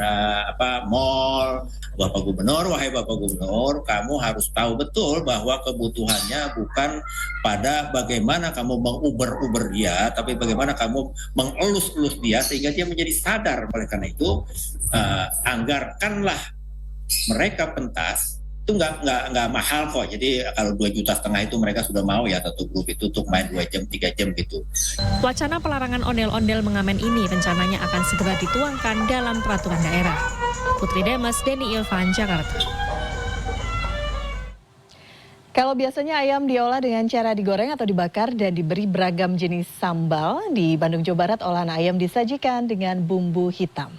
mall. Bapak Gubernur, wahai Bapak Gubernur, kamu harus tahu betul bahwa kebutuhannya bukan pada bagaimana kamu menguber-uber dia, tapi bagaimana kamu mengelus-elus dia sehingga dia menjadi sadar. Oleh karena itu, anggarkanlah mereka pentas. Itu nggak mahal kok. Jadi kalau 2,5 juta itu mereka sudah mau ya satu grup itu untuk main 2 jam, 3 jam gitu. Wacana pelarangan ondel-ondel mengamen ini rencananya akan segera dituangkan dalam peraturan daerah. Putri Demes, Denny Irfan, Jakarta. Kalau biasanya ayam diolah dengan cara digoreng atau dibakar dan diberi beragam jenis sambal, di Bandung, Jawa Barat olahan ayam disajikan dengan bumbu hitam.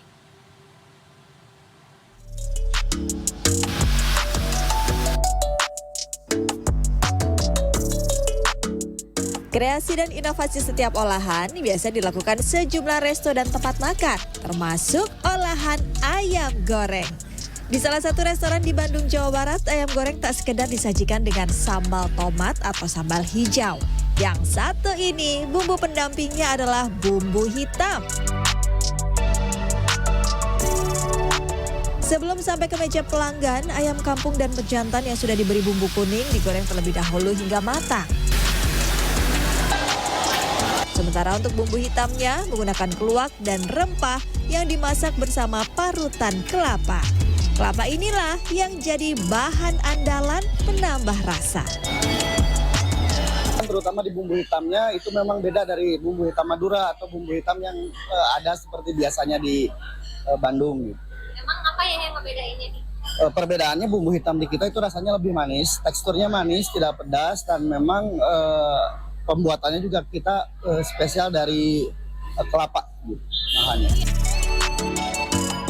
Kreasi dan inovasi setiap olahan biasa dilakukan sejumlah resto dan tempat makan, termasuk olahan ayam goreng. Di salah satu restoran di Bandung, Jawa Barat, ayam goreng tak sekedar disajikan dengan sambal tomat atau sambal hijau. Yang satu ini, bumbu pendampingnya adalah bumbu hitam. Sebelum sampai ke meja pelanggan, ayam kampung dan pejantan yang sudah diberi bumbu kuning digoreng terlebih dahulu hingga matang. Sementara untuk bumbu hitamnya menggunakan keluak dan rempah yang dimasak bersama parutan kelapa. Kelapa inilah yang jadi bahan andalan penambah rasa. Terutama di bumbu hitamnya itu memang beda dari bumbu hitam Madura atau bumbu hitam yang ada seperti biasanya di Bandung. Emang apa yang membedainnya nih? Perbedaannya bumbu hitam di kita itu rasanya lebih manis, teksturnya manis, tidak pedas, dan memang pembuatannya juga kita spesial dari kelapa bahannya.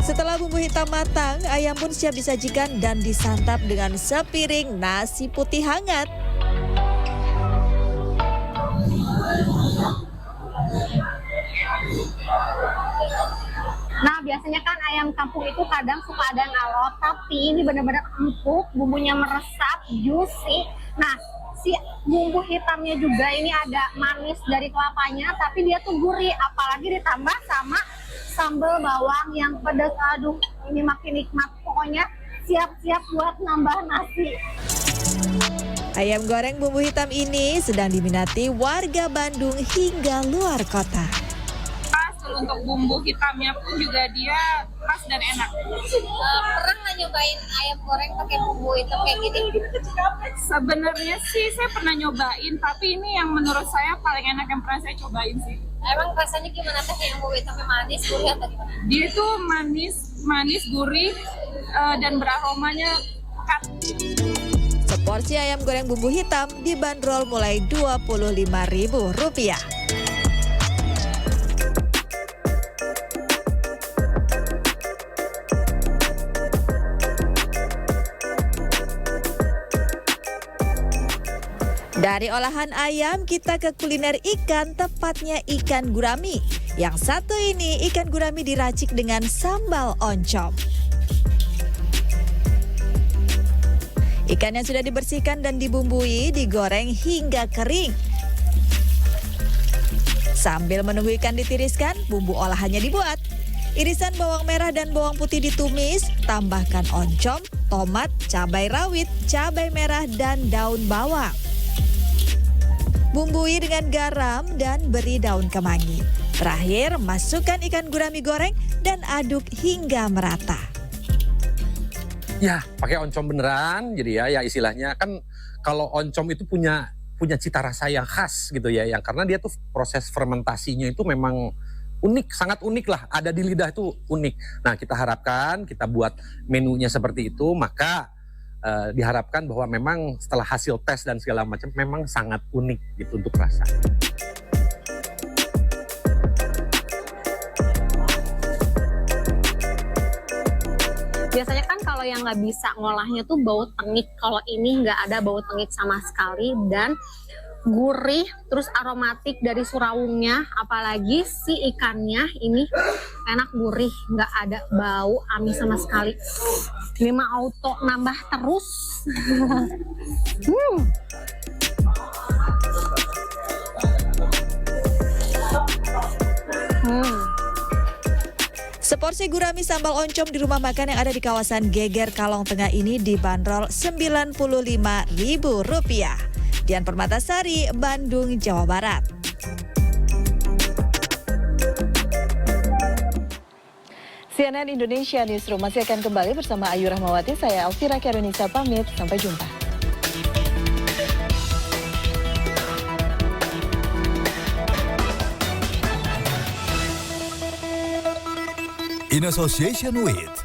Setelah bumbu hitam matang, ayam pun siap disajikan dan disantap dengan sepiring nasi putih hangat. Nah, biasanya kan ayam kampung itu kadang suka ada yang alot, tapi ini benar-benar empuk, bumbunya meresap, juicy. Nah, si bumbu hitamnya juga ini ada manis dari kelapanya, tapi dia tuh gurih, apalagi ditambah sama sambal bawang yang pedas. Aduh, ini makin nikmat. Pokoknya siap-siap buat nambah nasi. Ayam goreng bumbu hitam ini sedang diminati warga Bandung hingga luar kota. Untuk bumbu hitamnya pun juga dia pas dan enak. Pernah nggak nyobain ayam goreng pakai bumbu hitam kayak gini? Sebenarnya sih saya pernah nyobain, tapi ini yang menurut saya paling enak yang pernah saya cobain sih. Emang rasanya gimana teh, yang bumbu hitamnya manis, gurih atau gimana? Dia itu manis, gurih, dan beraromanya pekat. Seporsi ayam goreng bumbu hitam dibanderol mulai Rp25.000. Dari olahan ayam kita ke kuliner ikan, tepatnya ikan gurami. Yang satu ini ikan gurami diracik dengan sambal oncom. Ikan yang sudah dibersihkan dan dibumbui digoreng hingga kering. Sambil menunggu ikan ditiriskan, bumbu olahannya dibuat. Irisan bawang merah dan bawang putih ditumis, tambahkan oncom, tomat, cabai rawit, cabai merah, dan daun bawang. Bumbui dengan garam dan beri daun kemangi. Terakhir, masukkan ikan gurami goreng dan aduk hingga merata. Ya, pakai oncom beneran, jadi ya istilahnya kan kalau oncom itu punya cita rasa yang khas gitu ya, yang karena dia tuh proses fermentasinya itu memang unik, sangat unik lah, ada di lidah itu unik. Nah, kita harapkan kita buat menunya seperti itu, maka diharapkan bahwa memang setelah hasil tes dan segala macam memang sangat unik gitu untuk rasa. Biasanya kan kalau yang nggak bisa ngolahnya tuh bau tengik. Kalau ini nggak ada bau tengik sama sekali dan gurih, terus aromatik dari surawungnya, apalagi si ikannya ini enak gurih, nggak ada bau amis sama sekali. Ini mah auto nambah terus. Seporsi gurami sambal oncom di rumah makan yang ada di kawasan Geger Kalong Tengah ini dibanderol Rp95.000. Dian Permatasari, Bandung, Jawa Barat. CNN Indonesia Newsroom masih akan kembali bersama Ayu Rahmawati. Saya Elvira Karunisa pamit. Sampai jumpa. In association with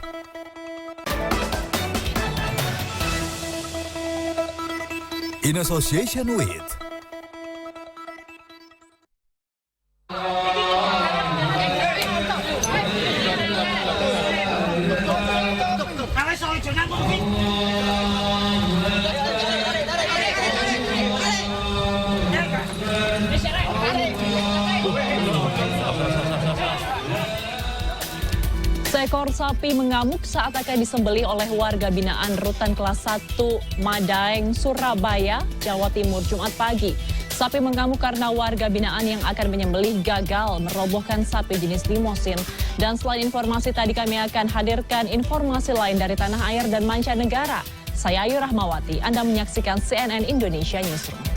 Seekor sapi mengamuk saat akan disembelih oleh warga binaan Rutan Kelas 1 Madaeng, Surabaya, Jawa Timur, Jumat pagi. Sapi mengamuk karena warga binaan yang akan menyembelih gagal merobohkan sapi jenis limosin. Dan selain informasi tadi, kami akan hadirkan informasi lain dari tanah air dan mancanegara. Saya Ayu Rahmawati, Anda menyaksikan CNN Indonesia Newsroom.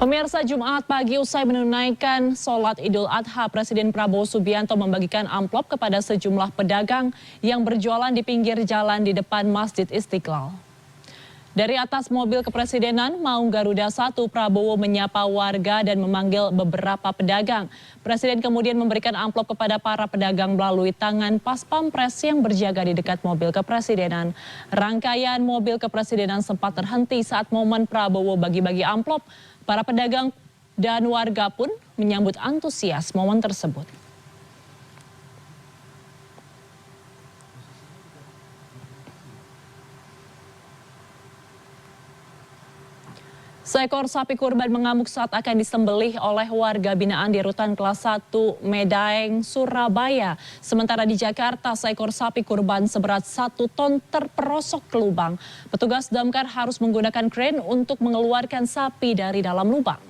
Pemirsa, Jumat pagi usai menunaikan sholat Idul Adha, Presiden Prabowo Subianto membagikan amplop kepada sejumlah pedagang yang berjualan di pinggir jalan di depan Masjid Istiqlal. Dari atas mobil kepresidenan Maung Garuda 1, Prabowo menyapa warga dan memanggil beberapa pedagang. Presiden kemudian memberikan amplop kepada para pedagang melalui tangan pas pampres yang berjaga di dekat mobil kepresidenan. Rangkaian mobil kepresidenan sempat terhenti saat momen Prabowo bagi-bagi amplop. Para pedagang dan warga pun menyambut antusias momen tersebut. Seekor sapi kurban mengamuk saat akan disembelih oleh warga binaan di Rutan Kelas 1 Medaeng, Surabaya. Sementara di Jakarta, seekor sapi kurban seberat 1 ton terperosok ke lubang. Petugas damkar harus menggunakan kren untuk mengeluarkan sapi dari dalam lubang.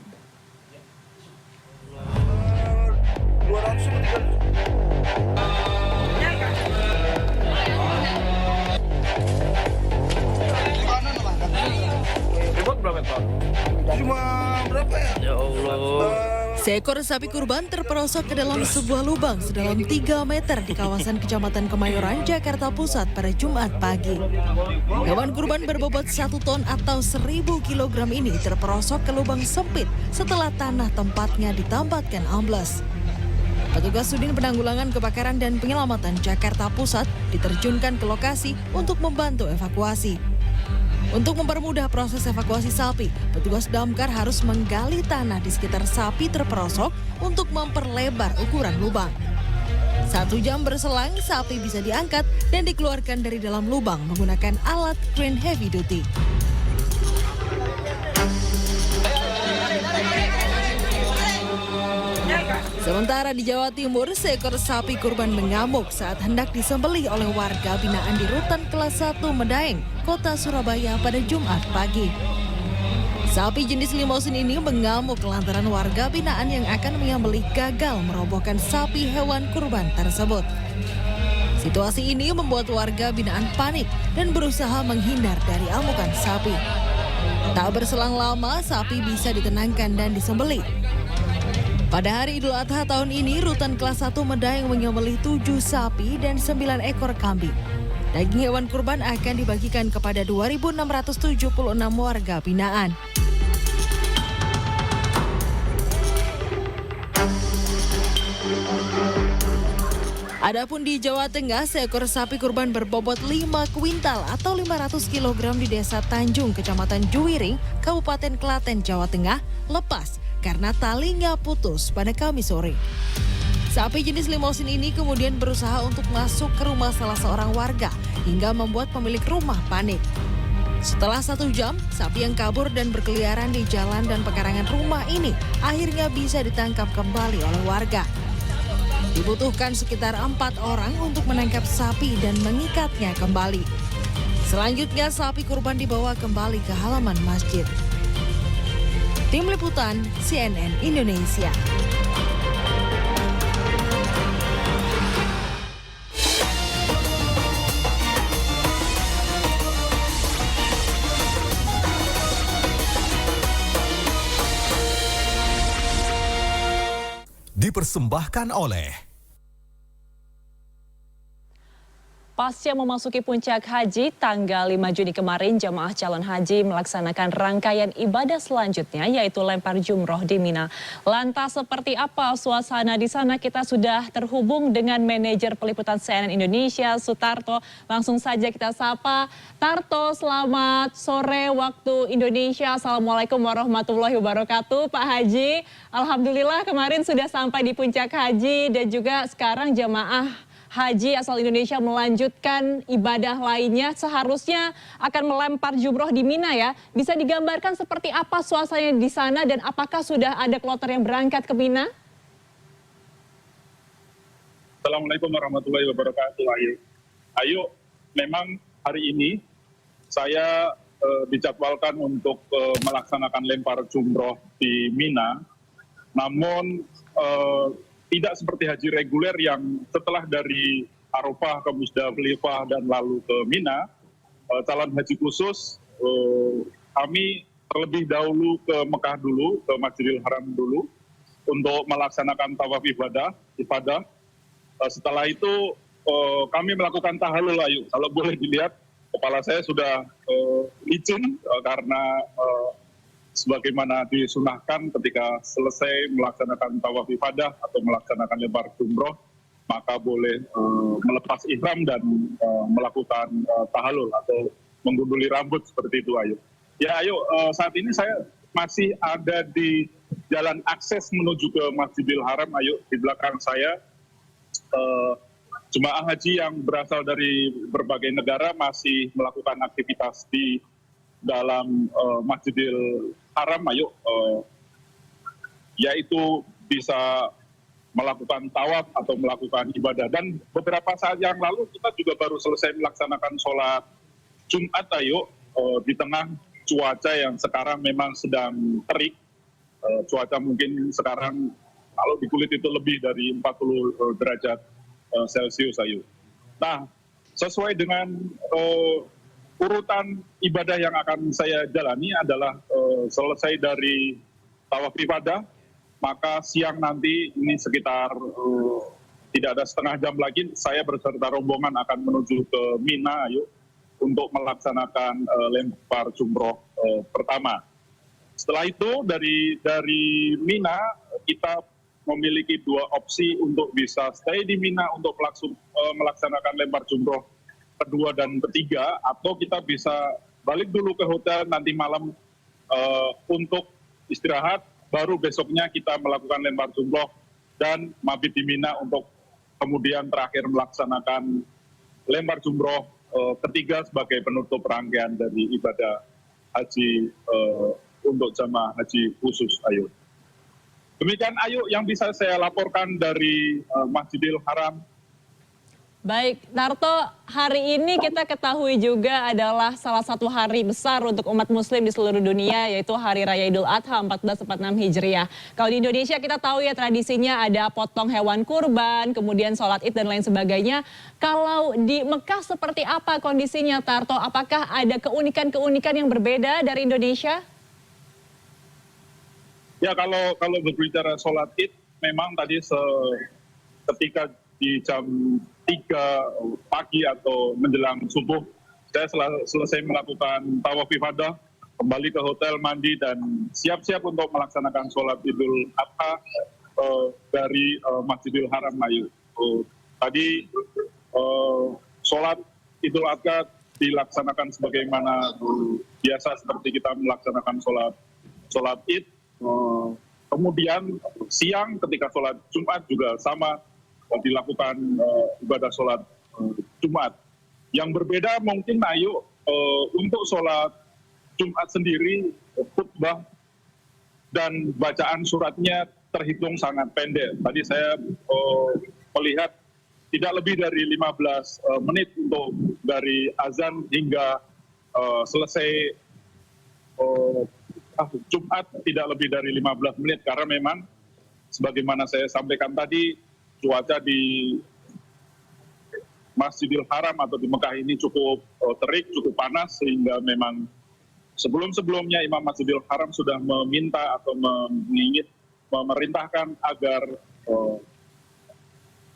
Cuma berapa ya? Ya Allah. Seekor sapi kurban terperosok ke dalam sebuah lubang sedalam 3 meter di kawasan Kecamatan Kemayoran, Jakarta Pusat pada Jumat pagi. Hewan kurban berbobot 1 ton atau 1000 kg ini terperosok ke lubang sempit setelah tanah tempatnya ditambatkan ambles. Petugas Sudin Penanggulangan Kebakaran dan Penyelamatan Jakarta Pusat diterjunkan ke lokasi untuk membantu evakuasi. Untuk mempermudah proses evakuasi sapi, petugas damkar harus menggali tanah di sekitar sapi terperosok untuk memperlebar ukuran lubang. 1 jam berselang, sapi bisa diangkat dan dikeluarkan dari dalam lubang menggunakan alat crane heavy duty. Sementara di Jawa Timur, seekor sapi kurban mengamuk saat hendak disembelih oleh warga binaan di Rutan Kelas 1 Medaeng, Kota Surabaya pada Jumat pagi. Sapi jenis limousin ini mengamuk lantaran warga binaan yang akan menyembelih gagal merobohkan sapi hewan kurban tersebut. Situasi ini membuat warga binaan panik dan berusaha menghindar dari amukan sapi. Tak berselang lama, sapi bisa ditenangkan dan disembelih. Pada hari Idul Adha tahun ini, Rutan Kelas 1 Medaeng menyembelih 7 sapi dan 9 ekor kambing. Daging hewan kurban akan dibagikan kepada 2.676 warga binaan. Adapun di Jawa Tengah, seekor sapi kurban berbobot 5 kuintal atau 500 kg di Desa Tanjung, Kecamatan Juwiring, Kabupaten Klaten, Jawa Tengah, lepas karena talinya putus pada Kamis sore. Sapi jenis limousin ini kemudian berusaha untuk masuk ke rumah salah seorang warga hingga membuat pemilik rumah panik. Setelah 1 jam, sapi yang kabur dan berkeliaran di jalan dan pekarangan rumah ini akhirnya bisa ditangkap kembali oleh warga. Dibutuhkan sekitar 4 orang untuk menangkap sapi dan mengikatnya kembali. Selanjutnya, sapi kurban dibawa kembali ke halaman masjid. Tim Liputan CNN Indonesia. Dipersembahkan oleh Pasca memasuki puncak haji tanggal 5 Juni kemarin, jemaah calon haji melaksanakan rangkaian ibadah selanjutnya yaitu lempar jumroh di Mina. Lantas seperti apa suasana di sana? Kita sudah terhubung dengan manajer peliputan CNN Indonesia, Sutarto. Langsung saja kita sapa. Tarto, selamat sore waktu Indonesia. Assalamualaikum warahmatullahi wabarakatuh. Pak Haji, alhamdulillah kemarin sudah sampai di puncak haji dan juga sekarang jemaah haji asal Indonesia melanjutkan ibadah lainnya, seharusnya akan melempar jumroh di Mina ya. Bisa digambarkan seperti apa suasananya di sana dan apakah sudah ada kloter yang berangkat ke Mina? Assalamualaikum warahmatullahi wabarakatuh. Ayo, memang hari ini saya dijadwalkan untuk melaksanakan lempar jumroh di Mina. Namun tidak seperti haji reguler yang setelah dari Arafah ke Musdalifah dan lalu ke Mina, calon haji khusus kami terlebih dahulu ke Mekah dulu, ke Masjidil Haram dulu untuk melaksanakan tawaf ibadah. Setelah itu kami melakukan tahallul. Ayu, kalau boleh dilihat kepala saya sudah licin karena sebagaimana disunahkan ketika selesai melaksanakan tawaf ibadah atau melaksanakan lempar jumroh, maka boleh melepas ihram dan melakukan tahallul atau menggunduli rambut seperti itu, Ayu. Ya, Ayu, saat ini saya masih ada di jalan akses menuju ke Masjidil Haram, Ayu. Di belakang saya jemaah haji yang berasal dari berbagai negara masih melakukan aktivitas di dalam Masjidil Haram, Ayu, yaitu bisa melakukan tawaf atau melakukan ibadah. Dan beberapa saat yang lalu kita juga baru selesai melaksanakan sholat Jumat, Ayu, di tengah cuaca yang sekarang memang sedang terik. Cuaca mungkin sekarang kalau di kulit itu lebih dari 40 derajat Celcius, Ayu. Nah, sesuai dengan urutan ibadah yang akan saya jalani adalah selesai dari tawaf ibadah, maka siang nanti ini sekitar tidak ada setengah jam lagi saya beserta rombongan akan menuju ke Mina, Ayu, untuk melaksanakan lempar jumroh pertama. Setelah itu dari Mina kita memiliki 2 opsi untuk bisa stay di Mina untuk melaksanakan lempar jumroh kedua dan ketiga, atau kita bisa balik dulu ke hotel nanti malam untuk istirahat, baru besoknya kita melakukan lempar jumroh dan mabit di Mina untuk kemudian terakhir melaksanakan lempar jumroh ketiga sebagai penutup rangkaian dari ibadah haji untuk jamaah haji khusus Ayu. Demikian Ayu yang bisa saya laporkan dari Masjidil Haram. Baik, Tarto, hari ini kita ketahui juga adalah salah satu hari besar untuk umat muslim di seluruh dunia, yaitu Hari Raya Idul Adha 1446 Hijriah. Kalau di Indonesia kita tahu ya tradisinya ada potong hewan kurban, kemudian sholat id dan lain sebagainya. Kalau di Mekah seperti apa kondisinya, Tarto? Apakah ada keunikan-keunikan yang berbeda dari Indonesia? Ya, kalau berbicara sholat id, memang tadi ketika di jam 3 pagi atau menjelang subuh, saya selesai melakukan tawaf ifadah, kembali ke hotel, mandi, dan siap-siap untuk melaksanakan sholat Idul Adha dari Masjidil Haram Ayu. Tadi sholat Idul Adha dilaksanakan sebagaimana biasa seperti kita melaksanakan sholat id. Kemudian siang ketika sholat Jumat juga sama, dilakukan ibadah sholat Jumat. Yang berbeda mungkin Ayu, untuk sholat Jumat sendiri, khutbah dan bacaan suratnya terhitung sangat pendek. Tadi saya melihat tidak lebih dari 15 menit untuk dari azan hingga selesai Jumat, tidak lebih dari 15 menit, karena memang sebagaimana saya sampaikan tadi, cuaca di Masjidil Haram atau di Mekah ini cukup terik, cukup panas, sehingga memang sebelum-sebelumnya Imam Masjidil Haram sudah meminta atau memerintahkan agar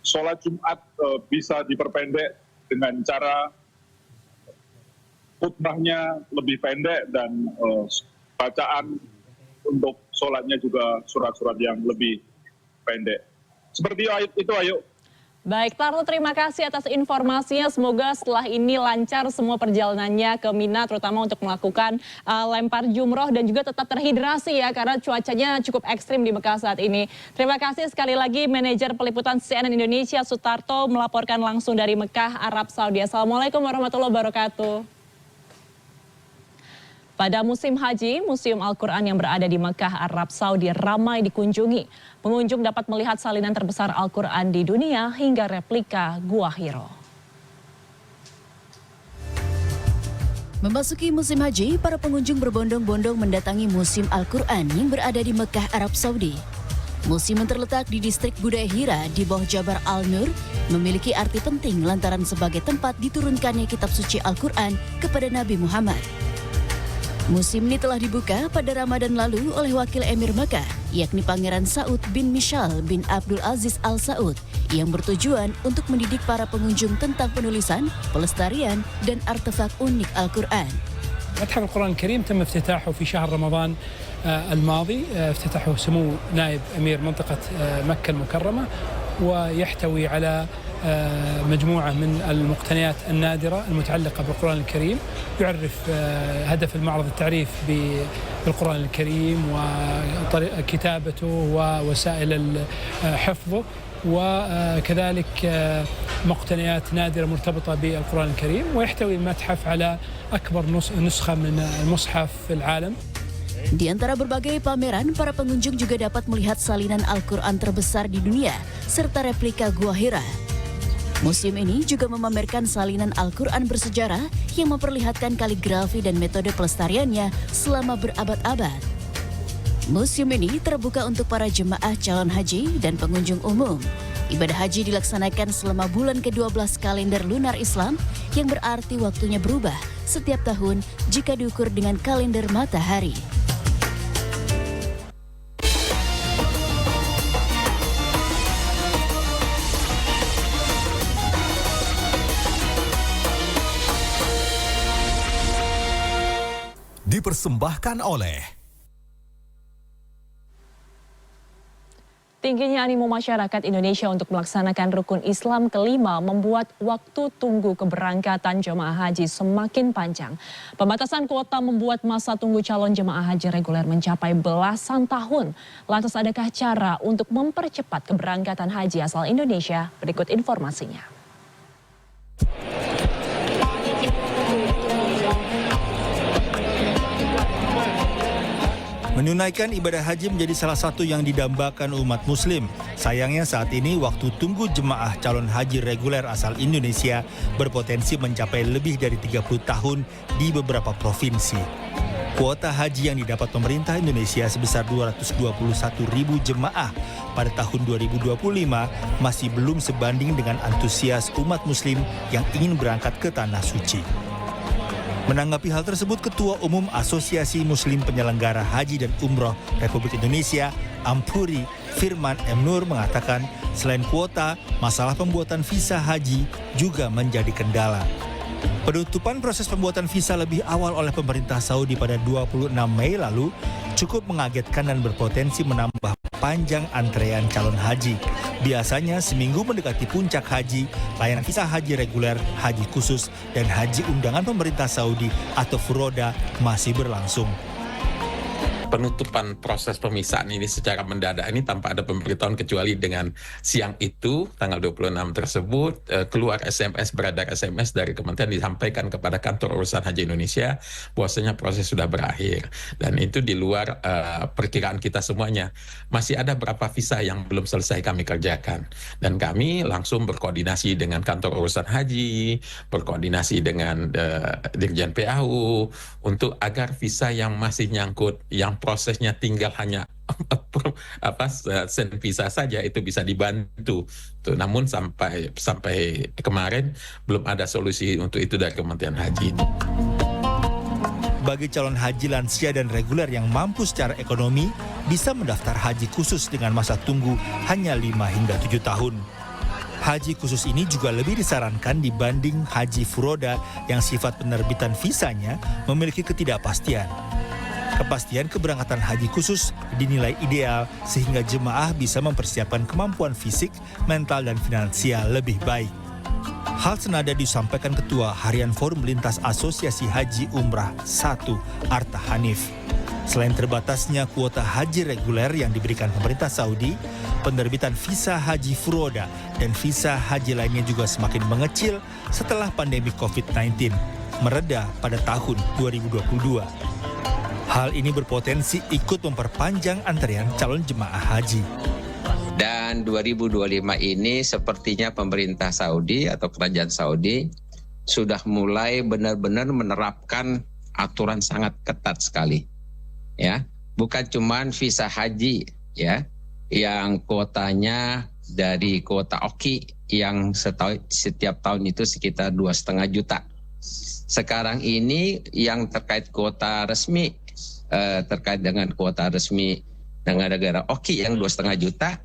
sholat Jumat bisa diperpendek dengan cara khutbahnya lebih pendek dan bacaan untuk sholatnya juga surat-surat yang lebih pendek. Seperti itu, Ayu. Baik, Tarto, terima kasih atas informasinya. Semoga setelah ini lancar semua perjalanannya ke Mina, terutama untuk melakukan lempar jumroh dan juga tetap terhidrasi ya, karena cuacanya cukup ekstrim di Mekah saat ini. Terima kasih sekali lagi Manajer Peliputan CNN Indonesia Sutarto melaporkan langsung dari Mekah, Arab Saudi. Assalamualaikum warahmatullahi wabarakatuh. Pada musim haji, Museum Al-Quran yang berada di Mekah, Arab Saudi ramai dikunjungi. Pengunjung dapat melihat salinan terbesar Al-Quran di dunia hingga replika Gua Hiro. Memasuki musim haji, para pengunjung berbondong-bondong mendatangi Museum Al-Quran yang berada di Mekah, Arab Saudi. Museum yang terletak di distrik Budaya Hira di bawah Jabal Al-Nur memiliki arti penting lantaran sebagai tempat diturunkannya kitab suci Al-Quran kepada Nabi Muhammad. Museum ini telah dibuka pada Ramadan lalu oleh Wakil Emir Mekah, yakni Pangeran Saud bin Mishal bin Abdul Aziz Al Saud, yang bertujuan untuk mendidik para pengunjung tentang penulisan, pelestarian, dan artefak unik Al-Quran. متحف القرآن الكريم تم افتتاحه في شهر رمضان الماضي، افتتحه سمو نائب أمير منطقة مكة المكرمة، ويحتوي على مجموعة من المقتنيات النادرة المتعلقة بالقرآن الكريم. يعرف هدف المعرض التعريف بالقرآن الكريم وكتابته ووسائل حفظه، وكذلك مقتنيات نادرة مرتبطة بالقرآن الكريم. ويحتوي المتحف على أكبر نسخة من المصحف في العالم. Di antara berbagai pameran, para pengunjung juga dapat melihat salinan Al-Quran terbesar di dunia, serta replika Gua Hira. Museum ini juga memamerkan salinan Al-Quran bersejarah yang memperlihatkan kaligrafi dan metode pelestariannya selama berabad-abad. Museum ini terbuka untuk para jemaah calon haji dan pengunjung umum. Ibadah haji dilaksanakan selama bulan ke-12 kalender lunar Islam, yang berarti waktunya berubah setiap tahun jika diukur dengan kalender matahari. Dipersembahkan oleh Tingginya animo masyarakat Indonesia untuk melaksanakan rukun Islam kelima membuat waktu tunggu keberangkatan jemaah haji semakin panjang. Pembatasan kuota membuat masa tunggu calon jemaah haji reguler mencapai belasan tahun. Lantas adakah cara untuk mempercepat keberangkatan haji asal Indonesia? Berikut informasinya. Menunaikan ibadah haji menjadi salah satu yang didambakan umat muslim. Sayangnya saat ini waktu tunggu jemaah calon haji reguler asal Indonesia berpotensi mencapai lebih dari 30 tahun di beberapa provinsi. Kuota haji yang didapat pemerintah Indonesia sebesar 221.000 jemaah pada tahun 2025 masih belum sebanding dengan antusias umat muslim yang ingin berangkat ke Tanah Suci. Menanggapi hal tersebut, Ketua Umum Asosiasi Muslim Penyelenggara Haji dan Umroh Republik Indonesia, Ampuri Firman M. Nur mengatakan, selain kuota, masalah pembuatan visa haji juga menjadi kendala. Penutupan proses pembuatan visa lebih awal oleh pemerintah Saudi pada 26 Mei lalu cukup mengagetkan dan berpotensi menambah panjang antrean calon haji. Biasanya seminggu mendekati puncak haji, layanan visa haji reguler, haji khusus, dan haji undangan pemerintah Saudi atau furoda masih berlangsung. Penutupan proses pemisahan ini secara mendadak ini tanpa ada pemberitahuan, kecuali dengan siang itu tanggal 26 tersebut keluar SMS, beredar SMS dari Kementerian disampaikan kepada Kantor Urusan Haji Indonesia bahwasanya proses sudah berakhir, dan itu di luar perkiraan kita semuanya. Masih ada berapa visa yang belum selesai kami kerjakan, dan kami langsung berkoordinasi dengan Kantor Urusan Haji, berkoordinasi dengan Dirjen PAU untuk agar visa yang masih nyangkut, yang prosesnya tinggal hanya send visa saja, itu bisa dibantu. Tuh, namun sampai kemarin belum ada solusi untuk itu dari Kementerian Haji. Bagi calon haji lansia dan reguler yang mampu secara ekonomi, bisa mendaftar haji khusus dengan masa tunggu hanya 5 hingga 7 tahun. Haji khusus ini juga lebih disarankan dibanding haji furoda yang sifat penerbitan visanya memiliki ketidakpastian. Kepastian keberangkatan haji khusus dinilai ideal sehingga jemaah bisa mempersiapkan kemampuan fisik, mental, dan finansial lebih baik. Hal senada disampaikan Ketua Harian Forum Lintas Asosiasi Haji Umrah 1, Arta Hanif. Selain terbatasnya kuota haji reguler yang diberikan pemerintah Saudi, penerbitan visa haji furoda dan visa haji lainnya juga semakin mengecil setelah pandemi COVID-19 mereda pada tahun 2022. Hal ini berpotensi ikut memperpanjang antrean calon jemaah haji. Dan 2025 ini sepertinya pemerintah Saudi atau kerajaan Saudi sudah mulai benar-benar menerapkan aturan sangat ketat sekali. Ya, bukan cuma visa haji ya, yang kuotanya dari kuota OKI yang setiap tahun itu sekitar 2,5 juta. Sekarang ini yang terkait kuota resmi, terkait dengan kuota resmi dengan negara OKI yang 2,5 juta,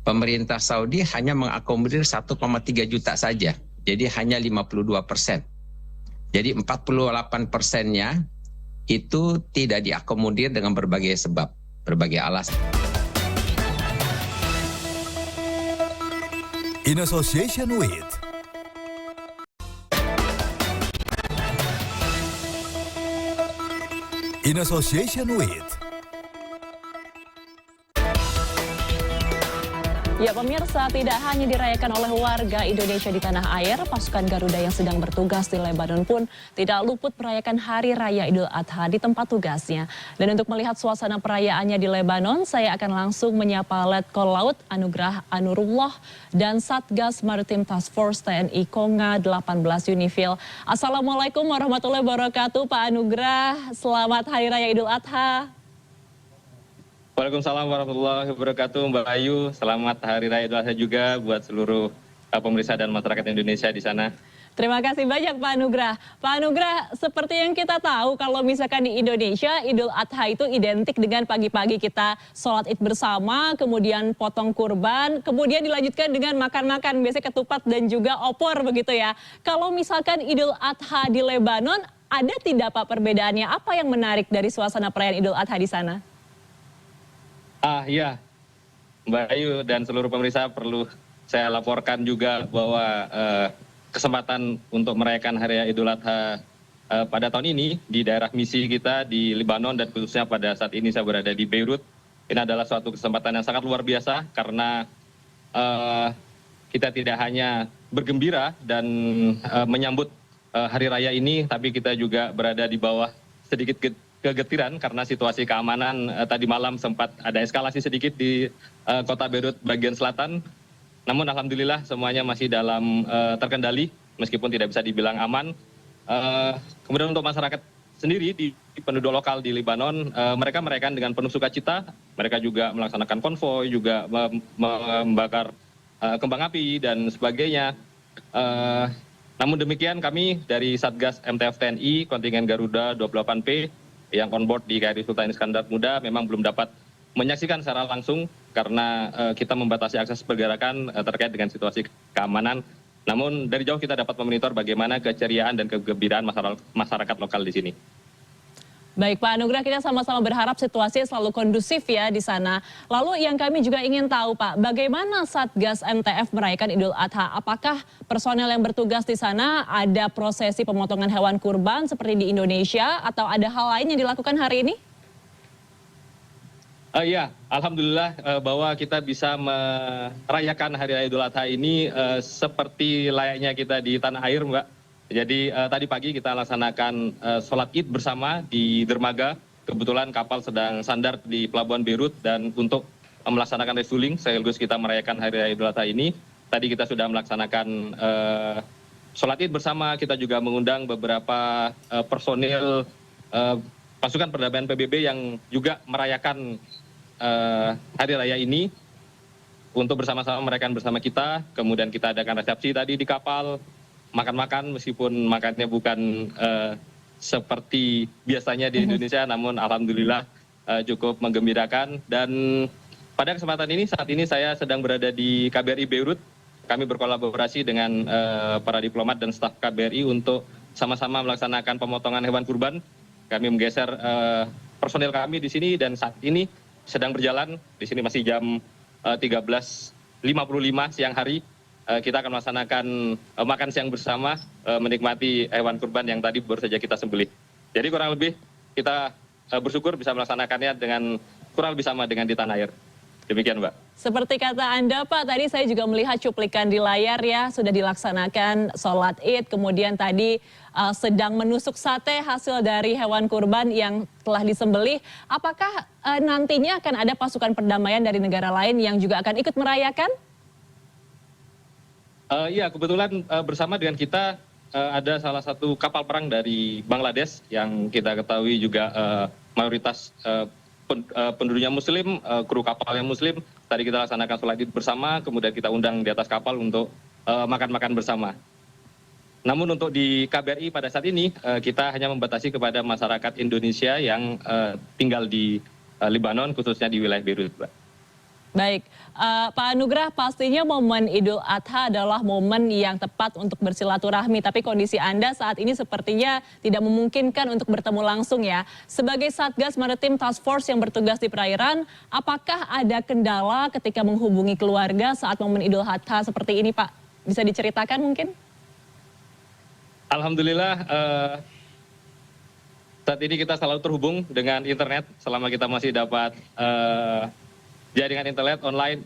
pemerintah Saudi hanya mengakomodir 1,3 juta saja. Jadi hanya 52%. Jadi 48%-nya itu tidak diakomodir dengan berbagai sebab, berbagai alasan. In association with Ya pemirsa, tidak hanya dirayakan oleh warga Indonesia di tanah air, pasukan Garuda yang sedang bertugas di Lebanon pun tidak luput merayakan Hari Raya Idul Adha di tempat tugasnya. Dan untuk melihat suasana perayaannya di Lebanon, saya akan langsung menyapa Letkol Laut Anugrah Anurullah dan Satgas Maritim Task Force TNI Konga 18 Unifil. Assalamualaikum warahmatullahi wabarakatuh Pak Anugrah, selamat Hari Raya Idul Adha. Waalaikumsalam warahmatullahi wabarakatuh, Mbak Ayu. Selamat Hari Raya Idul Adha juga buat seluruh pemirsa dan masyarakat Indonesia di sana. Terima kasih banyak Pak Anugrah. Pak Anugrah, seperti yang kita tahu kalau misalkan di Indonesia Idul Adha itu identik dengan pagi-pagi kita sholat id bersama, kemudian potong kurban, kemudian dilanjutkan dengan makan-makan, biasanya ketupat dan juga opor begitu ya. Kalau misalkan Idul Adha di Lebanon, ada tidak Pak perbedaannya? Apa yang menarik dari suasana perayaan Idul Adha di sana? Ya, Mbak Ayu dan seluruh pemirsa, perlu saya laporkan juga bahwa kesempatan untuk merayakan Hari Raya Idul Adha pada tahun ini di daerah misi kita di Lebanon dan khususnya pada saat ini saya berada di Beirut. Ini adalah suatu kesempatan yang sangat luar biasa karena kita tidak hanya bergembira dan menyambut Hari Raya ini, tapi kita juga berada di bawah sedikit kegetiran karena situasi keamanan tadi malam sempat ada eskalasi sedikit di kota Beirut bagian selatan. Namun alhamdulillah semuanya masih dalam terkendali meskipun tidak bisa dibilang aman. Kemudian untuk masyarakat sendiri di penduduk lokal di Lebanon, mereka merayakan dengan penuh sukacita. Mereka juga melaksanakan konvoi, juga membakar kembang api dan sebagainya. Namun demikian kami dari Satgas MTF TNI kontingen Garuda 28P yang on board di KRI Sultan Iskandar Muda memang belum dapat menyaksikan secara langsung karena kita membatasi akses pergerakan terkait dengan situasi keamanan. Namun dari jauh kita dapat memonitor bagaimana keceriaan dan kegembiraan masyarakat lokal di sini. Baik Pak Anugrah, kita sama-sama berharap situasi selalu kondusif ya di sana. Lalu yang kami juga ingin tahu Pak, bagaimana Satgas MTF merayakan Idul Adha? Apakah personel yang bertugas di sana ada prosesi pemotongan hewan kurban seperti di Indonesia atau ada hal lain yang dilakukan hari ini? Ya, alhamdulillah bahwa kita bisa merayakan Hari Raya Idul Adha ini seperti layaknya kita di tanah air, Mbak. Jadi tadi pagi kita laksanakan sholat Id bersama di dermaga. Kebetulan kapal sedang sandar di Pelabuhan Beirut dan untuk melaksanakan refueling sekaligus kita merayakan Hari Raya Idul Adha ini. Tadi kita sudah melaksanakan sholat Id bersama. Kita juga mengundang beberapa personil pasukan perdamaian PBB yang juga merayakan Hari Raya ini untuk bersama-sama merayakan bersama kita. Kemudian kita adakan resepsi tadi di kapal. Makan-makan meskipun makannya bukan seperti biasanya di Indonesia, namun alhamdulillah cukup menggembirakan. Dan pada kesempatan ini, saat ini saya sedang berada di KBRI Beirut. Kami berkolaborasi dengan para diplomat dan staf KBRI untuk sama-sama melaksanakan pemotongan hewan kurban. Kami menggeser personel kami di sini dan saat ini sedang berjalan. Di sini masih jam 13.55 siang hari. Kita akan melaksanakan makan siang bersama, menikmati hewan kurban yang tadi baru saja kita sembelih. Jadi kurang lebih kita bersyukur bisa melaksanakannya dengan kurang lebih sama dengan di tanah air. Demikian Mbak. Seperti kata Anda Pak, tadi saya juga melihat cuplikan di layar ya, sudah dilaksanakan sholat Id, kemudian tadi sedang menusuk sate hasil dari hewan kurban yang telah disembelih. Apakah nantinya akan ada pasukan perdamaian dari negara lain yang juga akan ikut merayakan? Iya, kebetulan bersama dengan kita ada salah satu kapal perang dari Bangladesh yang kita ketahui juga mayoritas penduduknya Muslim, kru kapalnya Muslim. Tadi kita laksanakan sholat Id bersama, kemudian kita undang di atas kapal untuk makan-makan bersama. Namun untuk di KBRI pada saat ini kita hanya membatasi kepada masyarakat Indonesia yang tinggal di Lebanon, khususnya di wilayah Beirut, Mbak. Baik, Pak Anugrah, pastinya momen Idul Adha adalah momen yang tepat untuk bersilaturahmi, tapi kondisi Anda saat ini sepertinya tidak memungkinkan untuk bertemu langsung ya. Sebagai Satgas Maritim Task Force yang bertugas di perairan, apakah ada kendala ketika menghubungi keluarga saat momen Idul Adha seperti ini Pak? Bisa diceritakan mungkin? Alhamdulillah, saat ini kita selalu terhubung dengan internet selama kita masih dapat jaringan internet online,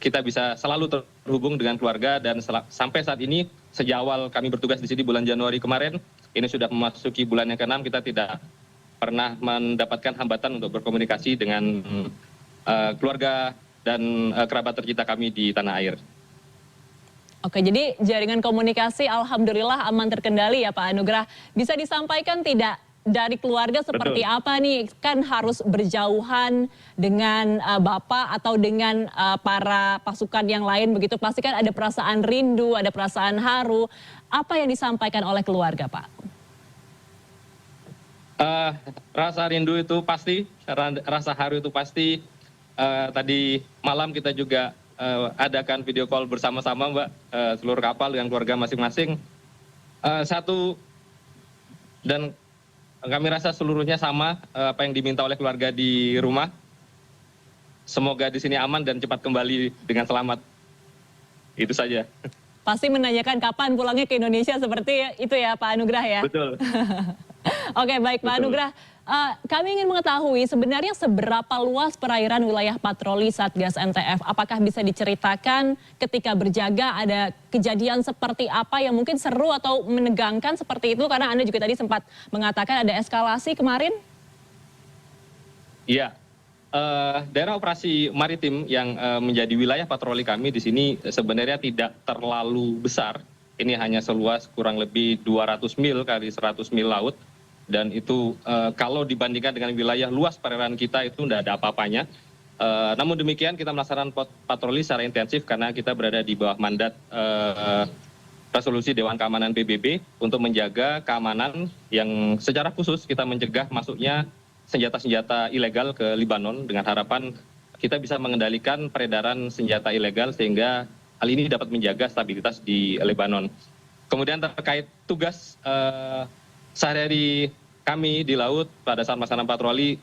kita bisa selalu terhubung dengan keluarga dan sampai saat ini sejak awal kami bertugas di sini bulan Januari kemarin, ini sudah memasuki bulan yang ke-6, kita tidak pernah mendapatkan hambatan untuk berkomunikasi dengan keluarga dan kerabat tercinta kami di tanah air. Oke, jadi jaringan komunikasi alhamdulillah aman terkendali ya Pak Anugrah. Bisa disampaikan tidak dari keluarga seperti apa nih, kan harus berjauhan dengan Bapak atau dengan para pasukan yang lain begitu, pasti kan ada perasaan rindu, ada perasaan haru. Apa yang disampaikan oleh keluarga Pak? Rasa rindu itu pasti, rasa haru itu pasti. Tadi malam kita juga adakan video call bersama-sama Mbak, seluruh kapal dengan keluarga masing-masing. Satu, dan kami rasa seluruhnya sama apa yang diminta oleh keluarga di rumah. semoga di sini aman dan cepat kembali dengan selamat. Itu saja. Pasti menanyakan kapan pulangnya ke Indonesia seperti itu ya Pak Anugrah ya? Betul. Oke, baik Pak Anugrah. Kami ingin mengetahui sebenarnya seberapa luas perairan wilayah patroli Satgas MTF. Apakah bisa diceritakan ketika berjaga ada kejadian seperti apa yang mungkin seru atau menegangkan seperti itu? Karena Anda juga tadi sempat mengatakan ada eskalasi kemarin. Iya. Daerah operasi maritim yang menjadi wilayah patroli kami di sini sebenarnya tidak terlalu besar. Ini hanya seluas kurang lebih 200 mil kali 100 mil laut. Dan itu kalau dibandingkan dengan wilayah luas perairan kita itu tidak ada apa-apanya. Namun demikian kita melaksanakan patroli secara intensif karena kita berada di bawah mandat resolusi Dewan Keamanan PBB untuk menjaga keamanan yang secara khusus kita mencegah masuknya senjata-senjata ilegal ke Libanon dengan harapan kita bisa mengendalikan peredaran senjata ilegal sehingga hal ini dapat menjaga stabilitas di Lebanon. Kemudian terkait tugas sehari-hari kami di laut pada saat melaksanakan patroli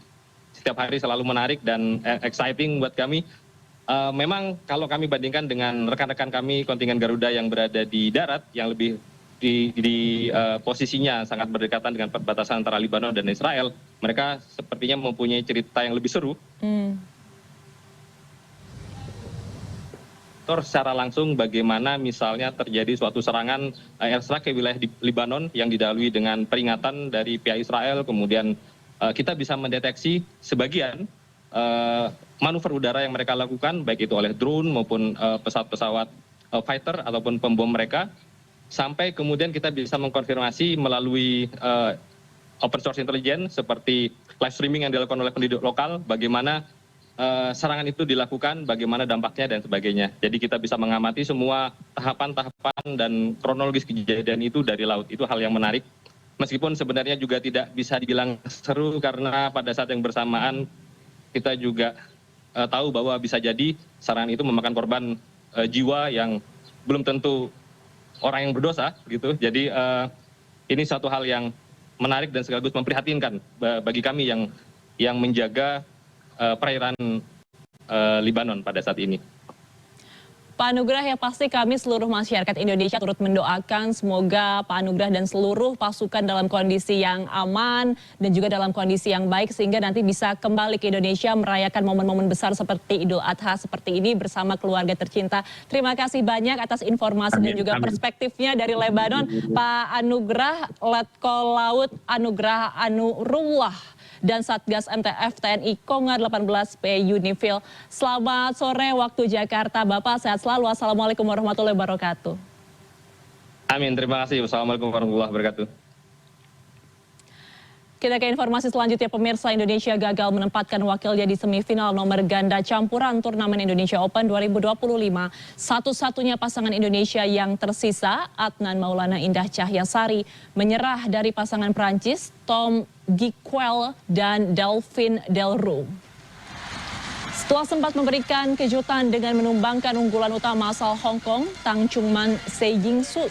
setiap hari selalu menarik dan exciting buat kami. Memang kalau kami bandingkan dengan rekan-rekan kami kontingen Garuda yang berada di darat yang lebih di posisinya sangat berdekatan dengan perbatasan antara Libanon dan Israel, mereka sepertinya mempunyai cerita yang lebih seru. Secara langsung bagaimana misalnya terjadi suatu serangan airstrike ke wilayah di Libanon yang didahului dengan peringatan dari pihak Israel, kemudian kita bisa mendeteksi sebagian manuver udara yang mereka lakukan, baik itu oleh drone maupun pesawat-pesawat fighter ataupun pembom mereka, sampai kemudian kita bisa mengkonfirmasi melalui open source intelligence seperti live streaming yang dilakukan oleh penduduk lokal, bagaimana serangan itu dilakukan, bagaimana dampaknya dan sebagainya. Jadi kita bisa mengamati semua tahapan-tahapan dan kronologis kejadian itu dari laut. Itu hal yang menarik. Meskipun sebenarnya juga tidak bisa dibilang seru karena pada saat yang bersamaan kita juga tahu bahwa bisa jadi serangan itu memakan korban jiwa yang belum tentu orang yang berdosa gitu. Jadi ini suatu hal yang menarik dan sekaligus memprihatinkan bagi kami yang menjaga perairan Libanon pada saat ini. Pak Anugrah, ya pasti kami seluruh masyarakat Indonesia turut mendoakan semoga Pak Anugrah dan seluruh pasukan dalam kondisi yang aman dan juga dalam kondisi yang baik sehingga nanti bisa kembali ke Indonesia merayakan momen-momen besar seperti Idul Adha seperti ini bersama keluarga tercinta. Terima kasih banyak atas informasi dan juga perspektifnya dari Lebanon, Pak Anugrah, Letkol Laut Anugrah Anurullah dan Satgas MTF TNI Konga 18 P Unifil. Selamat sore waktu Jakarta, Bapak sehat selalu. Assalamualaikum warahmatullahi wabarakatuh. Amin, terima kasih. Wassalamualaikum warahmatullahi wabarakatuh. Kita ke informasi selanjutnya, pemirsa. Indonesia gagal menempatkan wakilnya di semifinal nomor ganda campuran turnamen Indonesia Open 2025. Satu-satunya pasangan Indonesia yang tersisa, Adnan Maulana Indah Cahyasari, menyerah dari pasangan Prancis, Tom Giquel dan Delphine Delroux. Setelah sempat memberikan kejutan dengan menumbangkan unggulan utama asal Hong Kong, Tang Chungman Seijingsu,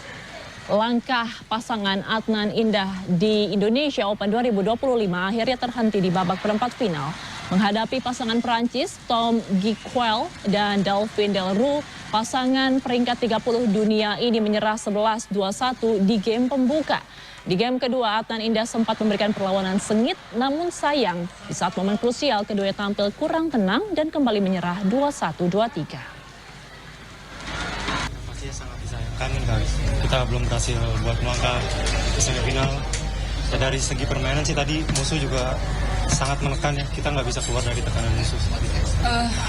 langkah pasangan Adnan Indah di Indonesia Open 2025 akhirnya terhenti di babak perempat final. Menghadapi pasangan Prancis, Tom Giquel dan Delphine Delroux, pasangan peringkat 30 dunia ini menyerah 11-21 di game pembuka. Di game kedua, Adnan Indah sempat memberikan perlawanan sengit, namun sayang di saat momen krusial keduanya tampil kurang tenang dan kembali menyerah 21-23. Pastinya sangat disayangkan kan, kita belum berhasil buat melangkah ke semifinal. Dan dari segi permainan sih tadi musuh juga sangat menekan ya, kita nggak bisa keluar dari tekanan musuh.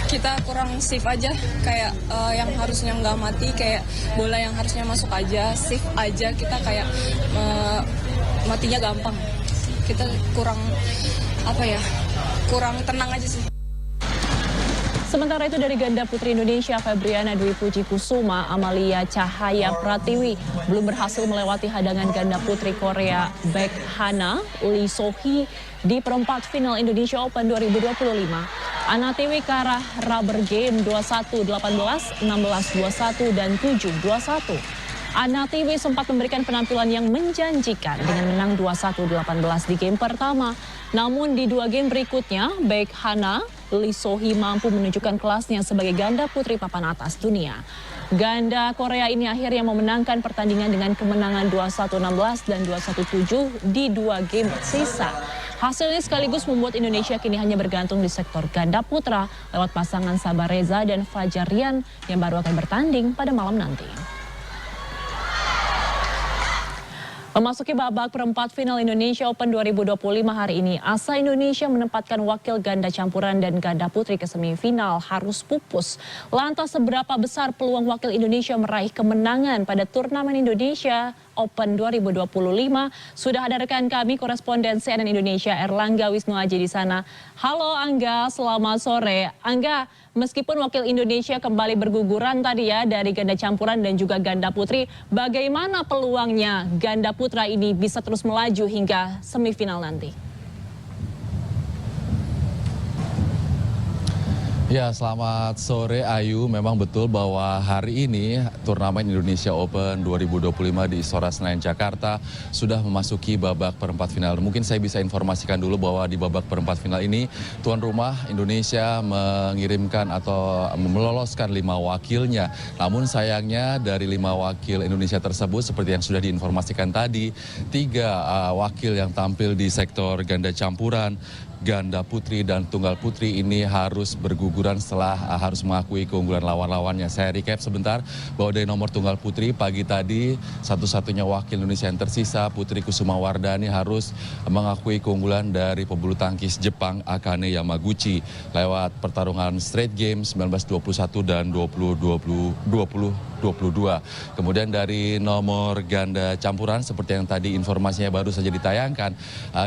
Kita kurang safe aja, kayak yang harusnya nggak mati, kayak bola yang harusnya masuk aja, safe aja, kita kayak matinya gampang. Kita kurang kurang tenang aja sih. Sementara itu dari ganda putri Indonesia, Febriana Dwi Puji Kusuma, Amalia Cahaya Pratiwi belum berhasil melewati hadangan ganda putri Korea Baek Hana Lee So-hee di perempat final Indonesia Open 2025. Ana Tiwi ke arah rubber game 21-18, 16-21, dan 7-21. Ana Tiwi sempat memberikan penampilan yang menjanjikan dengan menang 21-18 di game pertama. Namun di dua game berikutnya, Baek Hana Lee So-hee mampu menunjukkan kelasnya sebagai ganda putri papan atas dunia. Ganda Korea ini akhirnya memenangkan pertandingan dengan kemenangan 21-16 dan 21-7 di 2 game sisa. Hasil ini sekaligus membuat Indonesia kini hanya bergantung di sektor ganda putra lewat pasangan Sabar Reza dan Fajar Rian yang baru akan bertanding pada malam nanti. Memasuki babak perempat final Indonesia Open 2025 hari ini, asa Indonesia menempatkan wakil ganda campuran dan ganda putri ke semifinal harus pupus. Lantas seberapa besar peluang wakil Indonesia meraih kemenangan pada turnamen Indonesia Open 2025? Sudah ada rekan kami koresponden CNN Indonesia Erlangga Wisnuaji di sana. Halo Angga, selamat sore. Angga, meskipun wakil Indonesia kembali berguguran tadi ya dari ganda campuran dan juga ganda putri, bagaimana peluangnya ganda putra ini bisa terus melaju hingga semifinal nanti? Ya, selamat sore Ayu. Memang betul bahwa hari ini turnamen Indonesia Open 2025 di Istora Senayan Jakarta sudah memasuki babak perempat final. Mungkin saya bisa informasikan dulu bahwa di babak perempat final ini tuan rumah Indonesia mengirimkan atau meloloskan 5 wakilnya. Namun sayangnya dari 5 wakil Indonesia tersebut seperti yang sudah diinformasikan tadi, 3 wakil yang tampil di sektor ganda campuran, ganda putri dan tunggal putri ini harus berguguran setelah harus mengakui keunggulan lawan-lawannya. Saya recap sebentar bahwa dari nomor tunggal putri pagi tadi satu-satunya wakil Indonesia yang tersisa Putri Kusuma Wardani harus mengakui keunggulan dari pebulu tangkis Jepang Akane Yamaguchi lewat pertarungan straight game 19-21 dan 20-22. Kemudian dari nomor ganda campuran seperti yang tadi informasinya baru saja ditayangkan,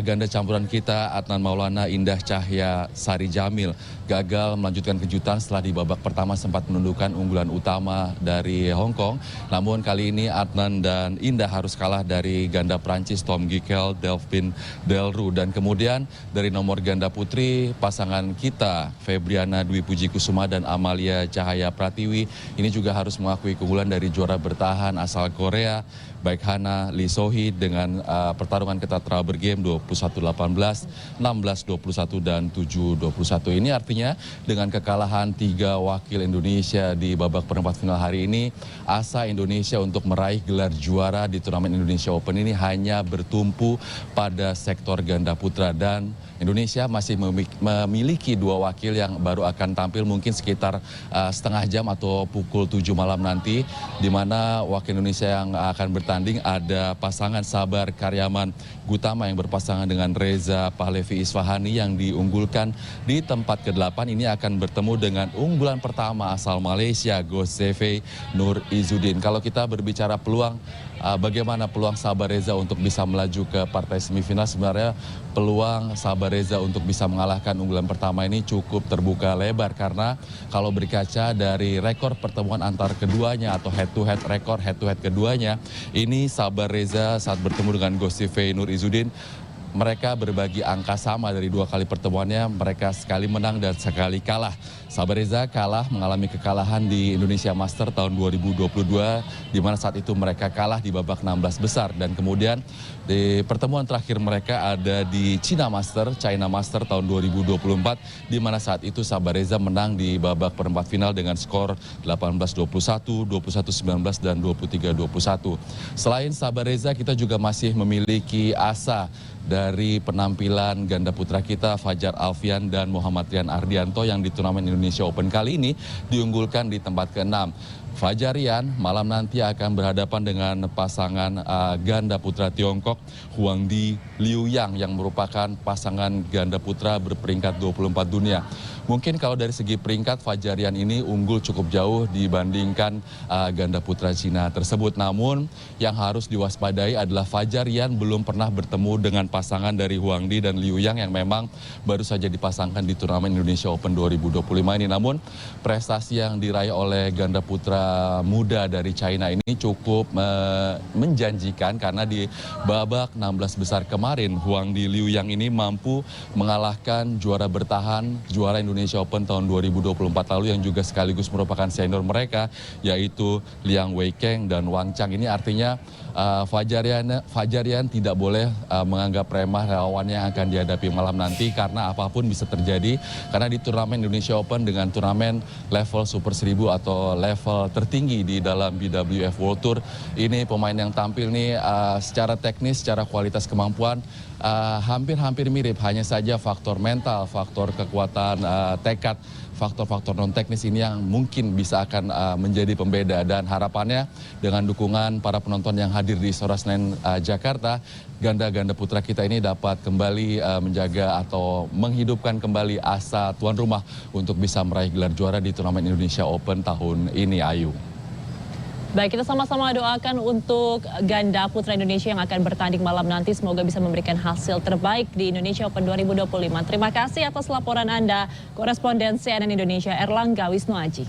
ganda campuran kita Adnan Maulana Indah Cahya Sari Jamil gagal melanjutkan kejutan setelah di babak pertama sempat menundukkan unggulan utama dari Hong Kong. Namun kali ini Adnan dan Indah harus kalah dari ganda Prancis Tom Gikel, Delphine Delru. Dan kemudian dari nomor ganda putri pasangan kita Febriana Dwi Puji Kusuma dan Amalia Cahaya Pratiwi ini juga harus mengakui keunggulan dari juara bertahan asal Korea baik Hana Lee So-hee dengan pertarungan ketat rubber game 21-18, 16-21 dan 7-21. Ini artinya dengan kekalahan 3 wakil Indonesia di babak perempat final hari ini, asa Indonesia untuk meraih gelar juara di turnamen Indonesia Open ini hanya bertumpu pada sektor ganda putra dan Indonesia masih memiliki 2 wakil yang baru akan tampil mungkin sekitar setengah jam atau pukul 7 malam nanti, di mana wakil Indonesia yang akan bertanding ada pasangan Sabar Karyaman Gutama yang berpasangan dengan Reza Pahlevi Isfahani yang diunggulkan di tempat ke-8. Ini akan bertemu dengan unggulan pertama asal Malaysia Goseve Nur Izzuddin. Kalau kita berbicara peluang, bagaimana peluang Sabar Reza untuk bisa melaju ke partai semifinal, sebenarnya peluang Sabar Reza untuk bisa mengalahkan unggulan pertama ini cukup terbuka lebar karena kalau berkaca dari rekor pertemuan antar keduanya atau head to head keduanya, ini Sabar Reza saat bertemu dengan Goseve Nur Izzuddin, mereka berbagi angka sama dari 2 kali pertemuannya, mereka sekali menang dan sekali kalah. Sabar Reza kalah mengalami kekalahan di Indonesia Master tahun 2022, di mana saat itu mereka kalah di babak 16 besar. Dan kemudian di pertemuan terakhir mereka ada di China Master tahun 2024, di mana saat itu Sabar Reza menang di babak perempat final dengan skor 18-21, 21-19 dan 23-21. Selain Sabar Reza, kita juga masih memiliki asa dari penampilan ganda putra kita Fajar Alfian dan Muhammad Rian Ardianto yang di turnamen Indonesia Open kali ini diunggulkan di tempat ke-6. Fajar Rian malam nanti akan berhadapan dengan pasangan ganda putra Tiongkok Huangdi Liu Yang yang merupakan pasangan ganda putra berperingkat 24 dunia. Mungkin kalau dari segi peringkat Fajar Rian ini unggul cukup jauh dibandingkan ganda putra Cina tersebut. Namun yang harus diwaspadai adalah Fajar Rian belum pernah bertemu dengan pasangan dari Huangdi dan Liu Yang yang memang baru saja dipasangkan di turnamen Indonesia Open 2025 ini. Namun prestasi yang diraih oleh ganda putra muda dari China ini cukup menjanjikan karena di babak 16 besar kemarin Huang Di Liuyang ini mampu mengalahkan juara bertahan juara Indonesia Open tahun 2024 lalu yang juga sekaligus merupakan senior mereka yaitu Liang Weikeng dan Wang Chang. Ini artinya Fajarian tidak boleh menganggap remeh lawannya yang akan dihadapi malam nanti karena apapun bisa terjadi karena di turnamen Indonesia Open dengan turnamen level Super 1000 atau level tertinggi di dalam BWF World Tour ini pemain yang tampil nih secara teknis, secara kualitas kemampuan hampir mirip, hanya saja faktor mental, faktor kekuatan tekad, faktor-faktor non teknis ini yang mungkin bisa akan menjadi pembeda dan harapannya dengan dukungan para penonton yang hadir di Istora Senayan Jakarta, ganda-ganda putra kita ini dapat kembali menjaga atau menghidupkan kembali asa tuan rumah untuk bisa meraih gelar juara di turnamen Indonesia Open tahun ini, Ayu. Baik, kita sama-sama doakan untuk ganda putra Indonesia yang akan bertanding malam nanti. Semoga bisa memberikan hasil terbaik di Indonesia Open 2025. Terima kasih atas laporan Anda, koresponden CNN Indonesia Erlangga Wisnuaji.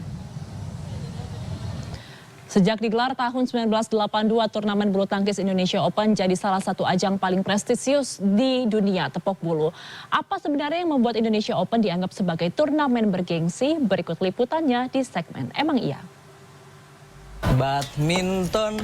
Sejak digelar tahun 1982, turnamen bulu tangkis Indonesia Open jadi salah satu ajang paling prestisius di dunia tepok bulu. Apa sebenarnya yang membuat Indonesia Open dianggap sebagai turnamen bergengsi? Berikut liputannya di segmen Emang Iya. Badminton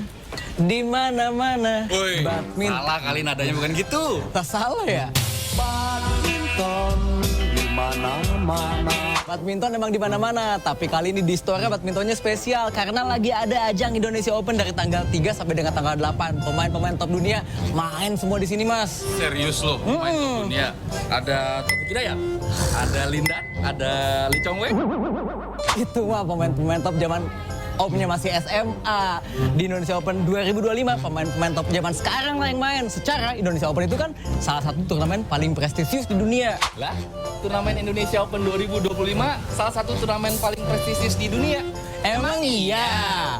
di mana-mana. Salah kali nadanya bukan gitu. Tak salah ya? Badminton di mana-mana. Badminton emang di mana-mana, tapi kali ini di Istora badmintonnya spesial karena lagi ada ajang Indonesia Open dari tanggal 3 sampai dengan tanggal 8. Pemain-pemain top dunia main semua di sini, Mas. Serius loh, pemain top dunia. Ada Taufik Hidayat, ada Lindan, ada Lee Chong Wei. Itu mah pemain-pemain top zaman Opnya masih SMA. Di Indonesia Open 2025 pemain-pemain top zaman sekarang lah yang main. Secara Indonesia Open itu kan salah satu turnamen paling prestisius di dunia. Lah, turnamen Indonesia Open 2025 salah satu turnamen paling prestisius di dunia. Emang iya.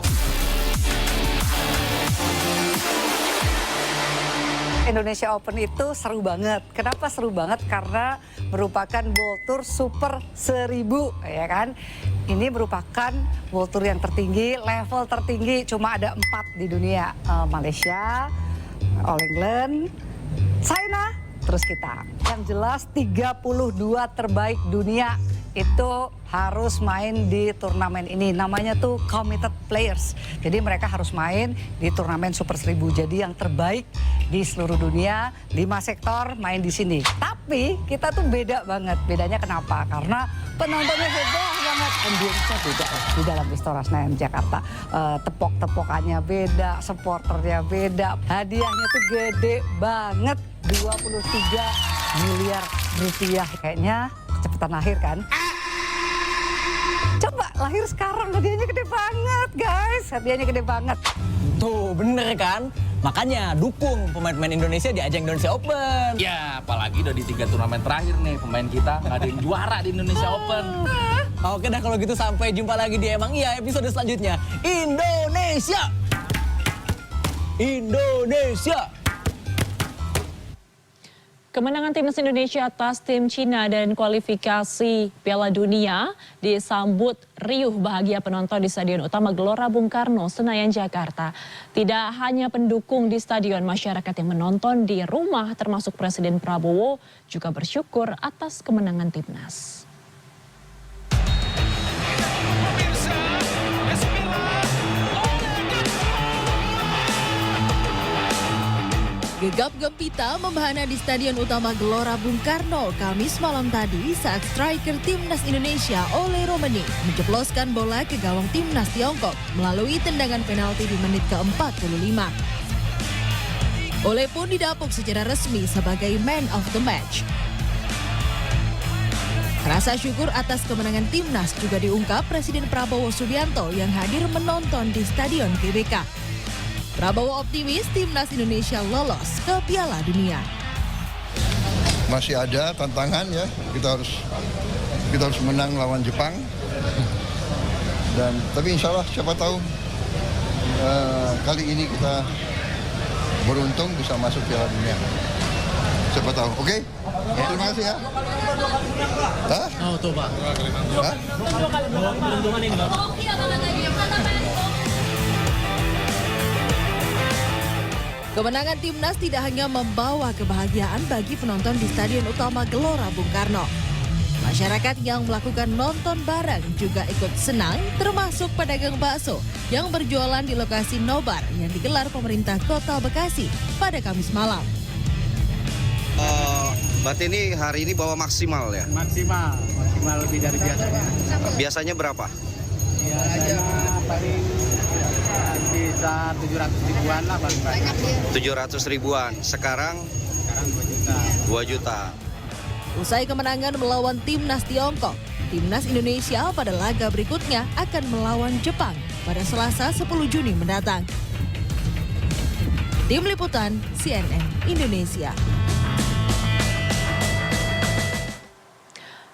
Indonesia Open itu seru banget. Kenapa seru banget? Karena merupakan World Tour Super 1000, ya kan? Ini merupakan World Tour yang tertinggi, level tertinggi. Cuma ada 4 di dunia. Malaysia, All England, China, terus kita. Yang jelas 32 terbaik dunia itu harus main di turnamen ini. Namanya tuh committed players. Jadi mereka harus main di turnamen Super 1000. Jadi yang terbaik di seluruh dunia, 5 sektor main di sini. Tapi kita tuh beda banget. Bedanya kenapa? Karena penontonnya beda banget. Ambience-nya beda di dalam Istora Senayan Jakarta. Tepok-tepokannya beda, supporternya beda. Hadiahnya tuh gede banget. 23 miliar rupiah. Kayaknya kecepatan lahir kan? Coba lahir sekarang, hadiahnya gede banget guys, hadiahnya gede banget. Tuh bener kan? Makanya dukung pemain-pemain Indonesia di ajang Indonesia Open. Ya apalagi udah di 3 turnamen terakhir nih pemain kita nggak ada yang juara di Indonesia Open. Oke dah kalau gitu sampai jumpa lagi di Emang Iya episode selanjutnya. Indonesia! Indonesia! Kemenangan timnas Indonesia atas tim Cina dan kualifikasi Piala Dunia disambut riuh bahagia penonton di Stadion Utama Gelora Bung Karno, Senayan, Jakarta. Tidak hanya pendukung di stadion, masyarakat yang menonton di rumah termasuk Presiden Prabowo juga bersyukur atas kemenangan timnas. Gegap gempita membahana di Stadion Utama Gelora Bung Karno Kamis malam tadi saat striker timnas Indonesia Ole Romeni menjebloskan bola ke gawang timnas Tiongkok melalui tendangan penalti di menit ke-45. Ole pun didapuk secara resmi sebagai man of the match. Rasa syukur atas kemenangan timnas juga diungkap Presiden Prabowo Subianto yang hadir menonton di Stadion GBK. Prabowo optimis timnas Indonesia lolos ke Piala Dunia. Masih ada tantangan ya, kita harus menang lawan Jepang. Tapi insya Allah siapa tahu kali ini kita beruntung bisa masuk Piala Dunia. Siapa tahu, oke? Terima kasih ya. Hah? Oh tuh Pak. Hah? Kemenangan timnas tidak hanya membawa kebahagiaan bagi penonton di Stadion Utama Gelora Bung Karno. Masyarakat yang melakukan nonton bareng juga ikut senang, termasuk pedagang bakso yang berjualan di lokasi nobar yang digelar pemerintah Kota Bekasi pada Kamis malam. Berarti ini hari ini bawa maksimal ya? Maksimal lebih dari biasanya. Biasanya berapa? Biasanya paling bisa 700 ribuan lah paling banyak. 700 ribuan. Sekarang 2 juta. Usai kemenangan melawan timnas Tiongkok, timnas Indonesia pada laga berikutnya akan melawan Jepang pada Selasa 10 Juni mendatang. Tim Liputan CNN Indonesia.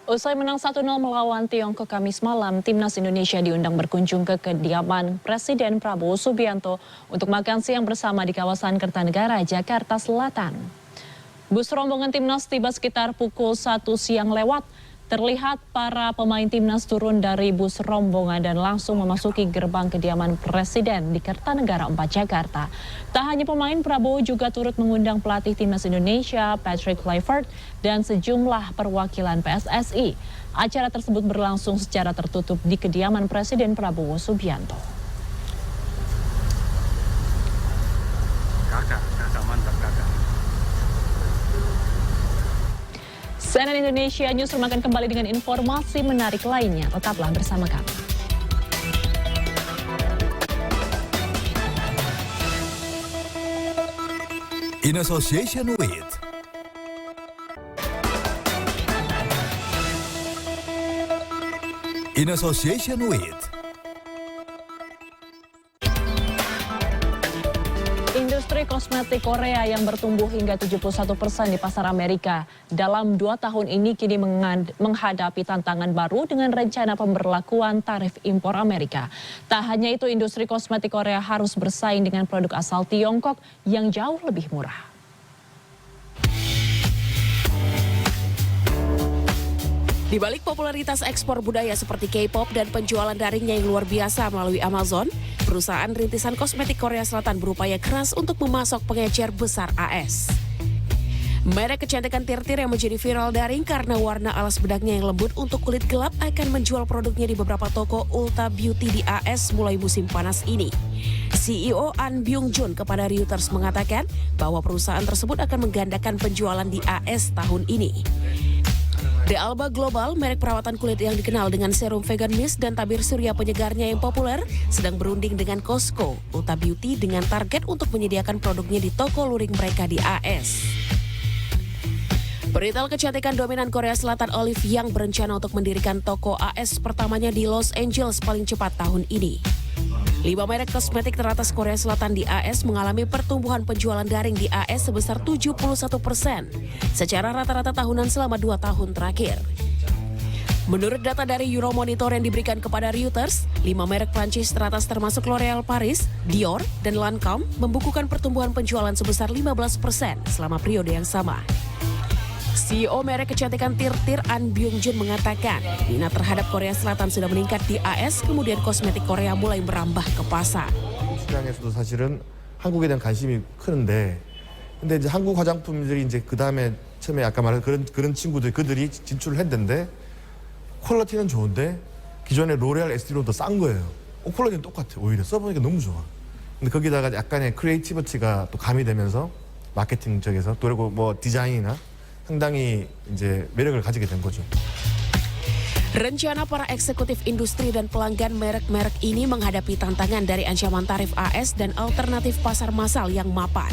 Usai menang 1-0 melawan Tiongkok Kamis malam, timnas Indonesia diundang berkunjung ke kediaman Presiden Prabowo Subianto untuk makan siang bersama di kawasan Kertanegara, Jakarta Selatan. Bus rombongan timnas tiba sekitar pukul 1 siang lewat. Terlihat para pemain timnas turun dari bus rombongan dan langsung memasuki gerbang kediaman Presiden di Kertanegara 4 Jakarta. Tak hanya pemain, Prabowo juga turut mengundang pelatih timnas Indonesia, Patrick Kluivert, dan sejumlah perwakilan PSSI. Acara tersebut berlangsung secara tertutup di kediaman Presiden Prabowo Subianto. Kakak mantap kakak. CNN Indonesia Newsroom akan kembali dengan informasi menarik lainnya. Tetaplah bersama kami. In association with Industri kosmetik Korea yang bertumbuh hingga 71% di pasar Amerika dalam 2 tahun ini kini menghadapi tantangan baru dengan rencana pemberlakuan tarif impor Amerika. Tak hanya itu, industri kosmetik Korea harus bersaing dengan produk asal Tiongkok yang jauh lebih murah. Di balik popularitas ekspor budaya seperti K-pop dan penjualan daringnya yang luar biasa melalui Amazon, perusahaan rintisan kosmetik Korea Selatan berupaya keras untuk memasok pengecer besar AS. Merek kecantikan tirtir yang menjadi viral daring karena warna alas bedaknya yang lembut untuk kulit gelap akan menjual produknya di beberapa toko Ulta Beauty di AS mulai musim panas ini. CEO An Byung-jun kepada Reuters mengatakan bahwa perusahaan tersebut akan menggandakan penjualan di AS tahun ini. The Alba Global, merek perawatan kulit yang dikenal dengan serum vegan mist dan tabir surya penyegarnya yang populer, sedang berunding dengan Costco, Ulta Beauty dengan target untuk menyediakan produknya di toko luring mereka di AS. Peritel kecantikan dominan Korea Selatan Olive Young berencana untuk mendirikan toko AS pertamanya di Los Angeles paling cepat tahun ini. 5 merek kosmetik teratas Korea Selatan di AS mengalami pertumbuhan penjualan daring di AS sebesar 71% secara rata-rata tahunan selama 2 tahun terakhir. Menurut data dari Euromonitor yang diberikan kepada Reuters, 5 merek Prancis teratas termasuk L'Oréal Paris, Dior, dan Lancôme membukukan pertumbuhan penjualan sebesar 15% selama periode yang sama. CEO merek kecantikan tirtir An Byung-jun mengatakan minat terhadap Korea Selatan sudah meningkat di AS, kemudian kosmetik Korea mulai merambah ke pasar. 시장에서도 사실은 한국에 대한 관심이 크는데, 근데 이제 한국 화장품들이 이제 그 다음에 처음에 아까 말한 그런 친구들 그들이 진출을 했는데 퀄리티는 좋은데 기존의 로레알 에스티로 더 싼 거예요. 퀄리티는 똑같아. 오히려 써보니까 너무 좋아. 근데 거기다가 약간의 크리에이티비티가 또 가미되면서 마케팅 쪽에서 또 그리고 뭐 디자인이나 상당히 이제 매력을 가지게 된 거죠. Rencana para eksekutif industri dan pelanggan merek-merek ini menghadapi tantangan dari ancaman tarif AS dan alternatif pasar massal yang mapan.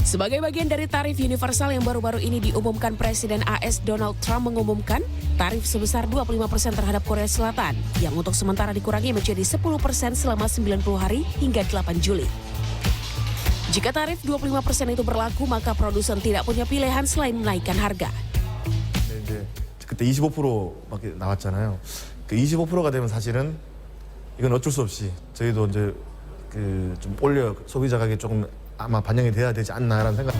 Sebagai bagian dari tarif universal yang baru-baru ini diumumkan, Presiden AS Donald Trump mengumumkan tarif sebesar 25% terhadap Korea Selatan yang untuk sementara dikurangi menjadi 10% selama 90 hari hingga 8 Juli. Jika tarif 25% itu berlaku, maka produsen tidak punya pilihan selain menaikkan harga. 이제 그때 25%밖에 나왔잖아요. 그 25%가 되면 사실은 이건 어쩔 수 없이 저희도 이제 그 좀 올려 소비자 가격에 조금 아마 반영이 돼야 되지 않나라는 생각.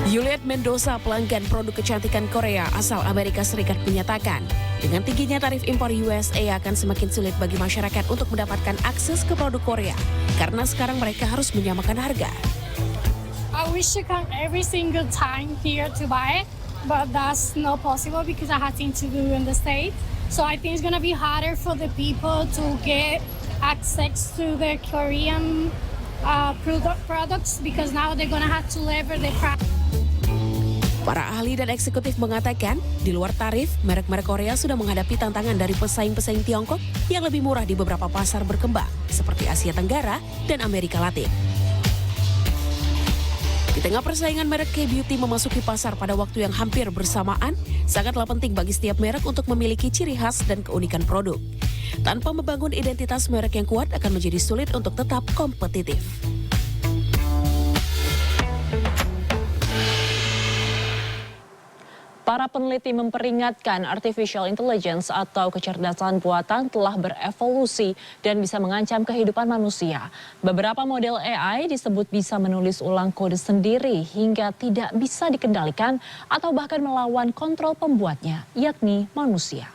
Juliet Mendoza, pelanggan produk kecantikan Korea asal Amerika Serikat, menyatakan dengan tingginya tarif impor USA akan semakin sulit bagi masyarakat untuk mendapatkan akses ke produk Korea karena sekarang mereka harus menyamakan harga. I wish to come every single time here to buy it, but that's not possible because I have things to do in the States. So I think it's gonna be harder for the people to get access to the Korean products because now they're gonna have to lever the price. Para ahli dan eksekutif mengatakan, di luar tarif, merek-merek Korea sudah menghadapi tantangan dari pesaing-pesaing Tiongkok yang lebih murah di beberapa pasar berkembang, seperti Asia Tenggara dan Amerika Latin. Di tengah persaingan merek K-Beauty memasuki pasar pada waktu yang hampir bersamaan, sangatlah penting bagi setiap merek untuk memiliki ciri khas dan keunikan produk. Tanpa membangun identitas merek yang kuat akan menjadi sulit untuk tetap kompetitif. Para peneliti memperingatkan artificial intelligence atau kecerdasan buatan telah berevolusi dan bisa mengancam kehidupan manusia. Beberapa model AI disebut bisa menulis ulang kode sendiri hingga tidak bisa dikendalikan atau bahkan melawan kontrol pembuatnya, yakni manusia.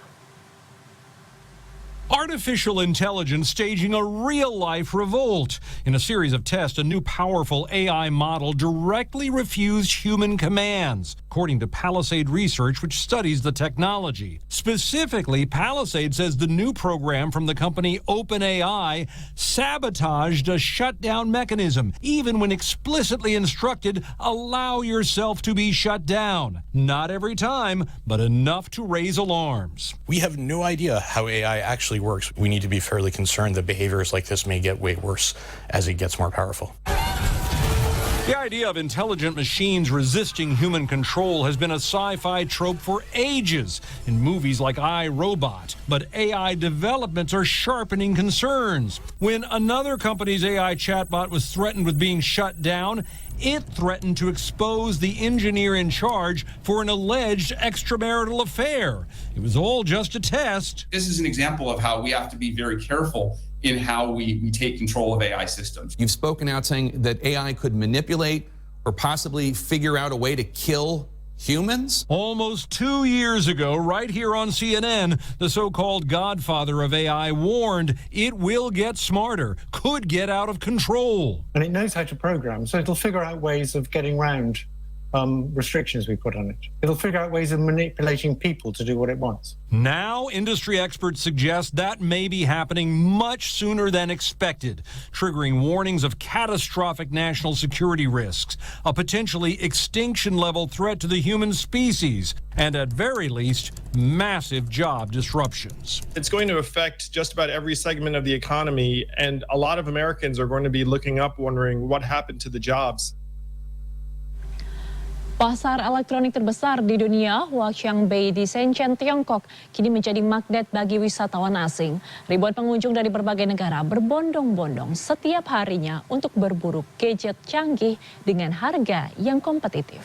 Artificial intelligence staging a real-life revolt. In a series of tests, a new powerful AI model directly refused human commands, according to Palisade Research, which studies the technology. Specifically, Palisade says the new program from the company OpenAI sabotaged a shutdown mechanism, even when explicitly instructed, allow yourself to be shut down. Not every time, but enough to raise alarms. We have no idea how AI actually works. We need to be fairly concerned that behaviors like this may get way worse as it gets more powerful. The idea of intelligent machines resisting human control has been a sci-fi trope for ages in movies like I, Robot. But AI developments are sharpening concerns. When another company's AI chatbot was threatened with being shut down, it threatened to expose the engineer in charge for an alleged extramarital affair. It was all just a test. This is an example of how we have to be very careful in how we take control of AI systems. You've spoken out saying that AI could manipulate or possibly figure out a way to kill humans? Almost 2 years ago, right here on CNN, the so-called godfather of AI warned it will get smarter, could get out of control. And it knows how to program, so it'll figure out ways of getting around restrictions we put on it. It'll figure out ways of manipulating people to do what it wants. Now, industry experts suggest that may be happening much sooner than expected, triggering warnings of catastrophic national security risks, a potentially extinction-level threat to the human species, and at very least, massive job disruptions. It's going to affect just about every segment of the economy, and a lot of Americans are going to be looking up wondering what happened to the jobs. Pasar elektronik terbesar di dunia, Huaqiangbei di Shenzhen, Tiongkok, kini menjadi magnet bagi wisatawan asing. Ribuan pengunjung dari berbagai negara berbondong-bondong setiap harinya untuk berburu gadget canggih dengan harga yang kompetitif.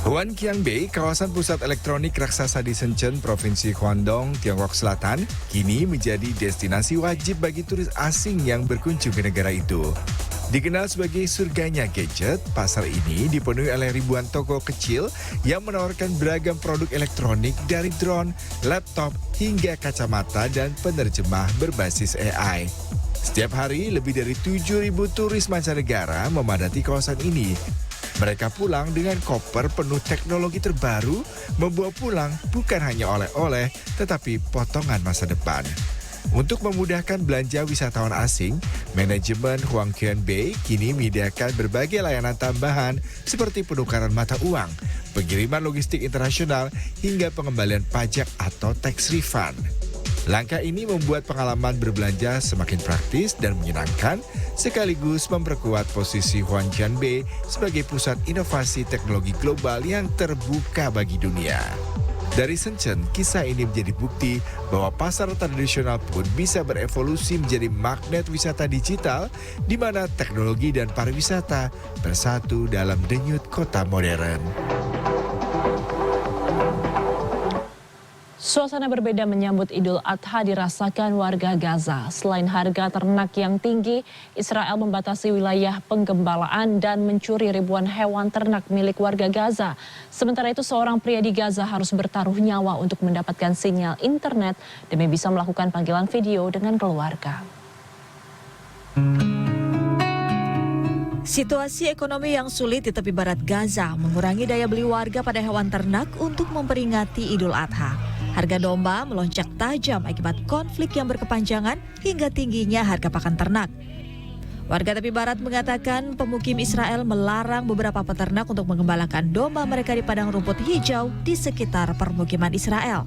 Huaqiangbei, kawasan pusat elektronik raksasa di Shenzhen, Provinsi Guangdong, Tiongkok Selatan, kini menjadi destinasi wajib bagi turis asing yang berkunjung ke negara itu. Dikenal sebagai surganya gadget, pasar ini dipenuhi oleh ribuan toko kecil yang menawarkan beragam produk elektronik dari drone, laptop, hingga kacamata dan penerjemah berbasis AI. Setiap hari, lebih dari 7.000 turis mancanegara memadati kawasan ini. Mereka pulang dengan koper penuh teknologi terbaru, membawa pulang bukan hanya oleh-oleh, tetapi potongan masa depan. Untuk memudahkan belanja wisatawan asing, manajemen Huaqiangbei kini menyediakan berbagai layanan tambahan seperti penukaran mata uang, pengiriman logistik internasional, hingga pengembalian pajak atau tax refund. Langkah ini membuat pengalaman berbelanja semakin praktis dan menyenangkan, sekaligus memperkuat posisi Huaqiangbei sebagai pusat inovasi teknologi global yang terbuka bagi dunia. Dari Shenzhen, kisah ini menjadi bukti bahwa pasar tradisional pun bisa berevolusi menjadi magnet wisata digital, di mana teknologi dan pariwisata bersatu dalam denyut kota modern. Suasana berbeda menyambut Idul Adha dirasakan warga Gaza. Selain harga ternak yang tinggi, Israel membatasi wilayah penggembalaan dan mencuri ribuan hewan ternak milik warga Gaza. Sementara itu, seorang pria di Gaza harus bertaruh nyawa untuk mendapatkan sinyal internet demi bisa melakukan panggilan video dengan keluarga. Situasi ekonomi yang sulit di tepi barat Gaza mengurangi daya beli warga pada hewan ternak untuk memperingati Idul Adha. Harga domba melonjak tajam akibat konflik yang berkepanjangan hingga tingginya harga pakan ternak. Warga tepi barat mengatakan pemukim Israel melarang beberapa peternak untuk mengembalakan domba mereka di padang rumput hijau di sekitar permukiman Israel.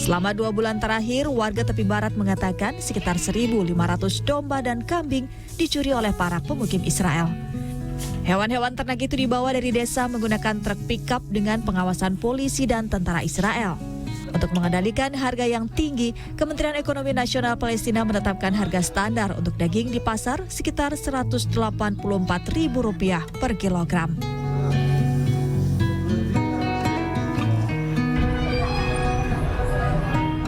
Selama 2 bulan terakhir, warga tepi barat mengatakan sekitar 1.500 domba dan kambing dicuri oleh para pemukim Israel. Hewan-hewan ternak itu dibawa dari desa menggunakan truk pickup dengan pengawasan polisi dan tentara Israel. Untuk mengendalikan harga yang tinggi, Kementerian Ekonomi Nasional Palestina menetapkan harga standar untuk daging di pasar sekitar Rp184.000 per kilogram.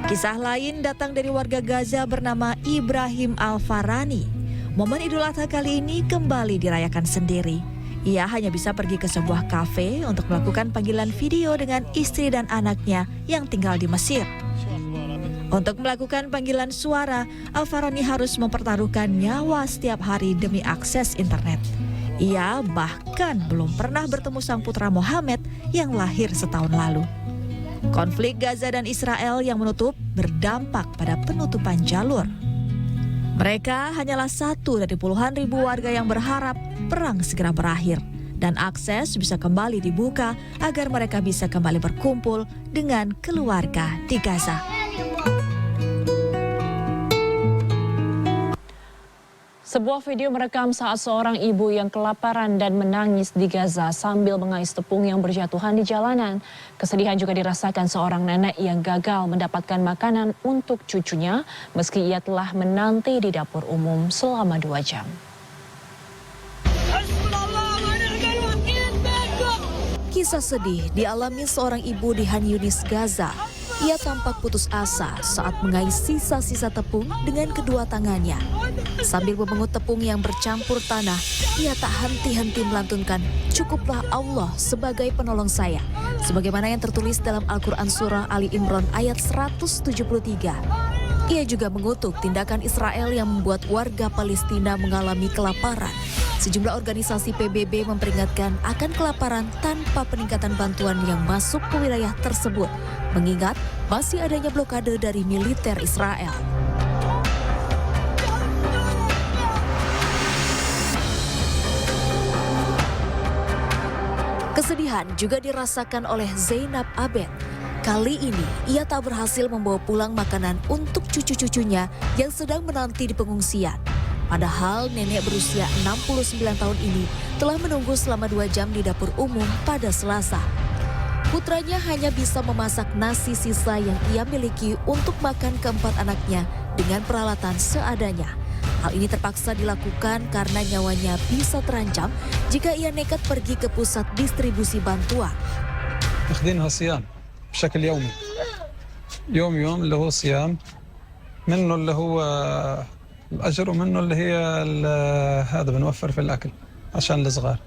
Kisah lain datang dari warga Gaza bernama Ibrahim Al-Farani. Momen Idul Adha kali ini kembali dirayakan sendiri. Ia hanya bisa pergi ke sebuah kafe untuk melakukan panggilan video dengan istri dan anaknya yang tinggal di Mesir. Untuk melakukan panggilan suara, Al-Farani harus mempertaruhkan nyawa setiap hari demi akses internet. Ia bahkan belum pernah bertemu sang putra Mohammed yang lahir setahun lalu. Konflik Gaza dan Israel yang menutup berdampak pada penutupan jalur. Mereka hanyalah satu dari puluhan ribu warga yang berharap perang segera berakhir dan akses bisa kembali dibuka agar mereka bisa kembali berkumpul dengan keluarga di Gaza. Sebuah video merekam saat seorang ibu yang kelaparan dan menangis di Gaza sambil mengais tepung yang berjatuhan di jalanan. Kesedihan juga dirasakan seorang nenek yang gagal mendapatkan makanan untuk cucunya meski ia telah menanti di dapur umum selama 2 jam. Kisah sedih dialami seorang ibu di Han Yunis, Gaza. Ia tampak putus asa saat mengais sisa-sisa tepung dengan kedua tangannya. Sambil memungut tepung yang bercampur tanah, ia tak henti-henti melantunkan, "Cukuplah Allah sebagai penolong saya." Sebagaimana yang tertulis dalam Al-Quran Surah Ali Imran ayat 173. Ia juga mengutuk tindakan Israel yang membuat warga Palestina mengalami kelaparan. Sejumlah organisasi PBB memperingatkan akan kelaparan tanpa peningkatan bantuan yang masuk ke wilayah tersebut, mengingat masih adanya blokade dari militer Israel. Kesedihan juga dirasakan oleh Zainab Abed. Kali ini, ia tak berhasil membawa pulang makanan untuk cucu-cucunya yang sedang menanti di pengungsian. Padahal nenek berusia 69 tahun ini telah menunggu selama 2 jam di dapur umum pada Selasa. Putranya hanya bisa memasak nasi sisa yang ia miliki untuk makan keempat anaknya dengan peralatan seadanya. Hal ini terpaksa dilakukan karena nyawanya bisa terancam jika ia nekat pergi ke pusat distribusi bantuan. أخذينها صيام بشكل يومي يوم اللي هو صيام منه اللي هو الأجر ومنه اللي هي هذا بنوفر في الأكل عشان الصغار.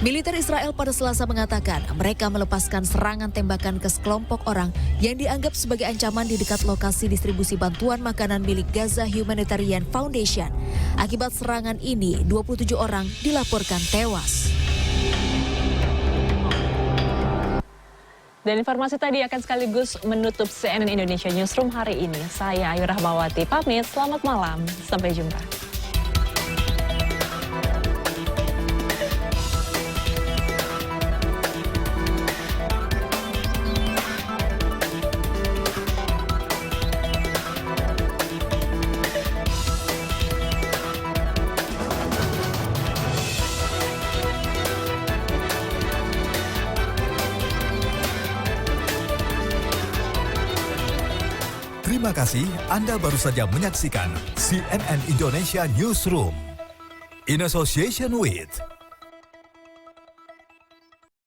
Militer Israel pada Selasa mengatakan mereka melepaskan serangan tembakan ke sekelompok orang yang dianggap sebagai ancaman di dekat lokasi distribusi bantuan makanan milik Gaza Humanitarian Foundation. Akibat serangan ini, 27 orang dilaporkan tewas. Dan informasi tadi akan sekaligus menutup CNN Indonesia Newsroom hari ini. Saya Ayu Rahmawati pamit, selamat malam, sampai jumpa. Terima kasih Anda baru saja menyaksikan CNN Indonesia Newsroom in association with